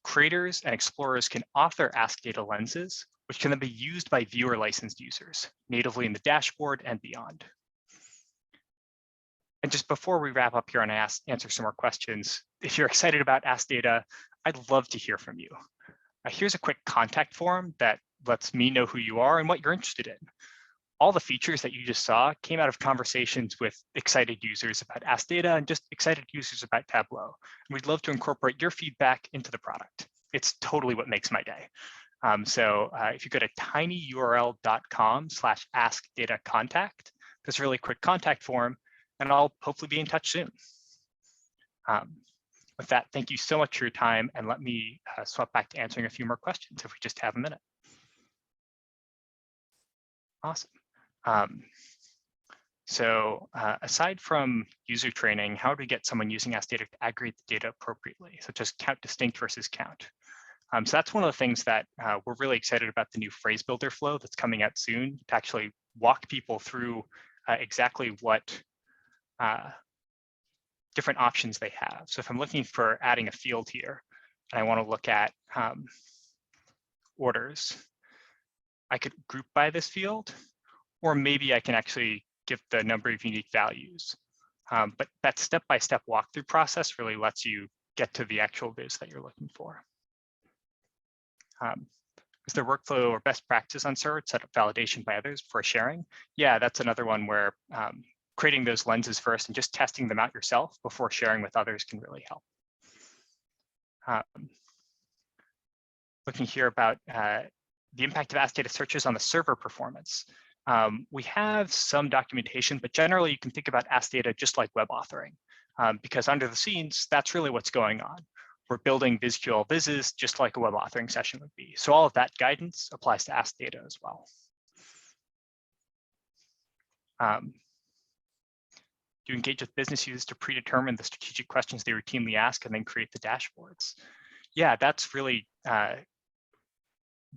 creators and explorers can author Ask Data lenses, which can then be used by viewer licensed users natively in the dashboard and beyond. And just before we wrap up here and answer some more questions, if you're excited about Ask Data, I'd love to hear from you. Here's a quick contact form that lets me know who you are and what you're interested in. All the features that you just saw came out of conversations with excited users about Ask Data and just excited users about Tableau. And we'd love to incorporate your feedback into the product. It's totally what makes my day. If you go to tinyurl.com/askdatacontact, there's a really quick contact form, and I'll hopefully be in touch soon. With that, thank you so much for your time, and let me swap back to answering a few more questions if we just have a minute. Awesome. So aside from user training, how do we get someone using Ask Data to aggregate the data appropriately, such as count distinct versus count? So that's one of the things that we're really excited about, the new phrase builder flow that's coming out soon, to actually walk people through exactly what different options they have. So if I'm looking for adding a field here, and I want to look at orders, I could group by this field, or maybe I can actually give the number of unique values. But that step-by-step walkthrough process really lets you get to the actual viz that you're looking for. Is there workflow or best practice on server to set up validation by others before sharing? Yeah, that's another one where creating those lenses first and just testing them out yourself before sharing with others can really help. Looking here about the impact of Ask Data searches on the server performance. We have some documentation, but generally you can think about Ask Data just like web authoring, because under the scenes, that's really what's going on. We're building BizQL vizzes just like a web authoring session would be. So all of that guidance applies to Ask Data as well. Do you engage with business users to predetermine the strategic questions they routinely ask and then create the dashboards? Yeah, that's really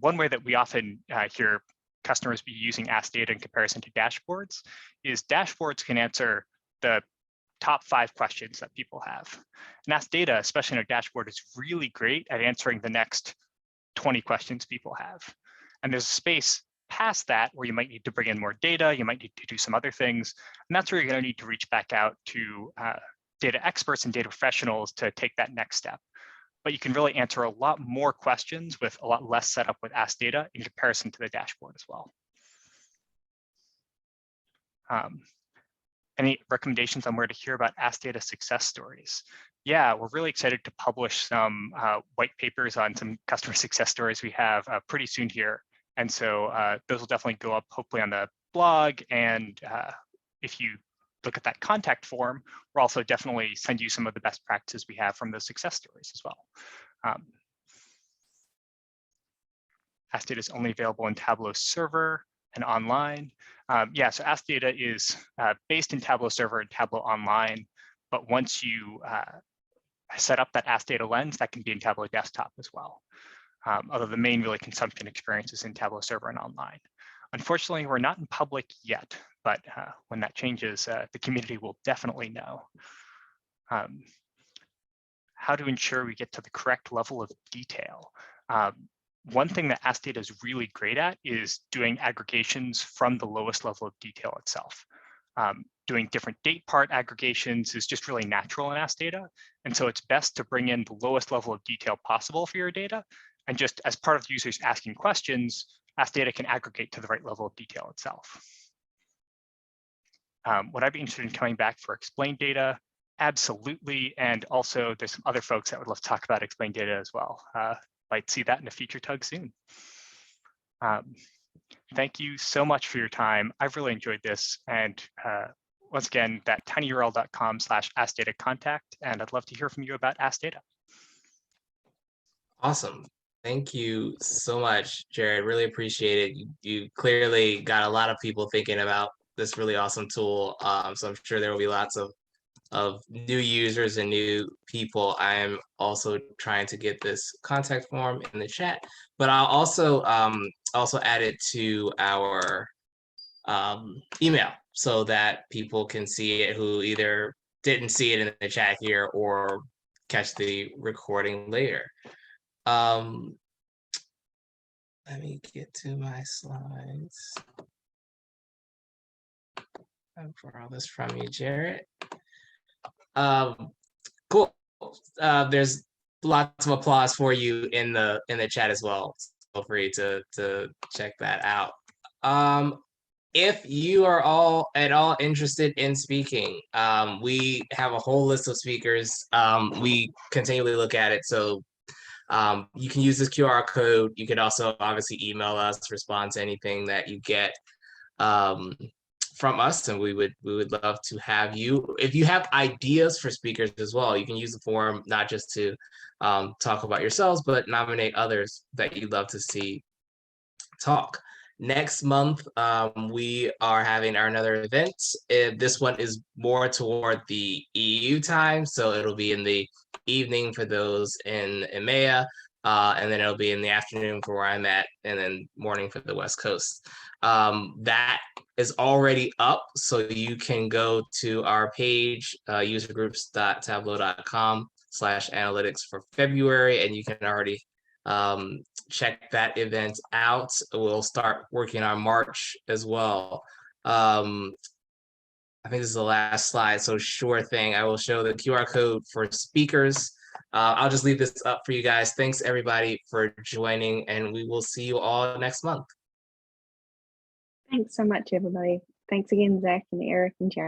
one way that we often hear customers be using Ask Data in comparison to dashboards is dashboards can answer the top 5 questions that people have. And Ask Data, especially in a dashboard, is really great at answering the next 20 questions people have. And there's a space past that where you might need to bring in more data, you might need to do some other things. And that's where you're going to need to reach back out to data experts and data professionals to take that next step. But you can really answer a lot more questions with a lot less setup with Ask Data in comparison to the dashboard as well. Any recommendations on where to hear about Ask Data success stories? Yeah, we're really excited to publish some white papers on some customer success stories we have pretty soon here. And so those will definitely go up hopefully on the blog. And if you look at that contact form, we'll also definitely send you some of the best practices we have from those success stories as well. Ask Data is only available in Tableau server and online. Yeah, so Ask Data is based in Tableau server and Tableau online, but once you set up that Ask Data lens, that can be in Tableau desktop as well. Although the main really consumption experience is in Tableau server and online. Unfortunately, we're not in public yet, but when that changes, the community will definitely know. How to ensure we get to the correct level of detail. One thing that Ask Data is really great at is doing aggregations from the lowest level of detail itself. Doing different date part aggregations is just really natural in Ask Data. And so it's best to bring in the lowest level of detail possible for your data. And just as part of the users asking questions, Ask Data can aggregate to the right level of detail itself. Would I be interested in coming back for explained data? Absolutely. And also there's some other folks that would love to talk about explained data as well. Might see that in a feature tug soon. Thank you so much for your time. I've really enjoyed this. And once again, that tinyurl.com/askdatacontact. And I'd love to hear from you about Ask Data. Awesome. Thank you so much, Jared. Really appreciate it. You clearly got a lot of people thinking about this really awesome tool. So I'm sure there will be lots of new users and new people. I am also trying to get this contact form in the chat, but I'll also add it to our email so that people can see it who either didn't see it in the chat here or catch the recording later. Let me get to my slides. I'll borrow this from you, Jared. Cool. There's lots of applause for you in the chat as well. Feel free to check that out. If you are at all interested in speaking, we have a whole list of speakers. We continually look at it, so you can use this QR code. You can also obviously email us, respond to anything that you get. from us, and we would love to have you. If you have ideas for speakers as well, you can use the forum not just to talk about yourselves, but nominate others that you'd love to see talk. Next month, we are having another event. This one is more toward the EU time, so it'll be in the evening for those in EMEA, and then it'll be in the afternoon for where I'm at, and then morning for the West Coast. That is already up, so you can go to our page, usergroups.tableau.com/analytics for February, and you can already check that event out. We'll start working on March as well. I think this is the last slide, so sure thing. I will show the QR code for speakers. I'll just leave this up for you guys. Thanks everybody for joining, and we will see you all next month. Thanks so much, everybody. Thanks again, Zach and Eric and Jeremy.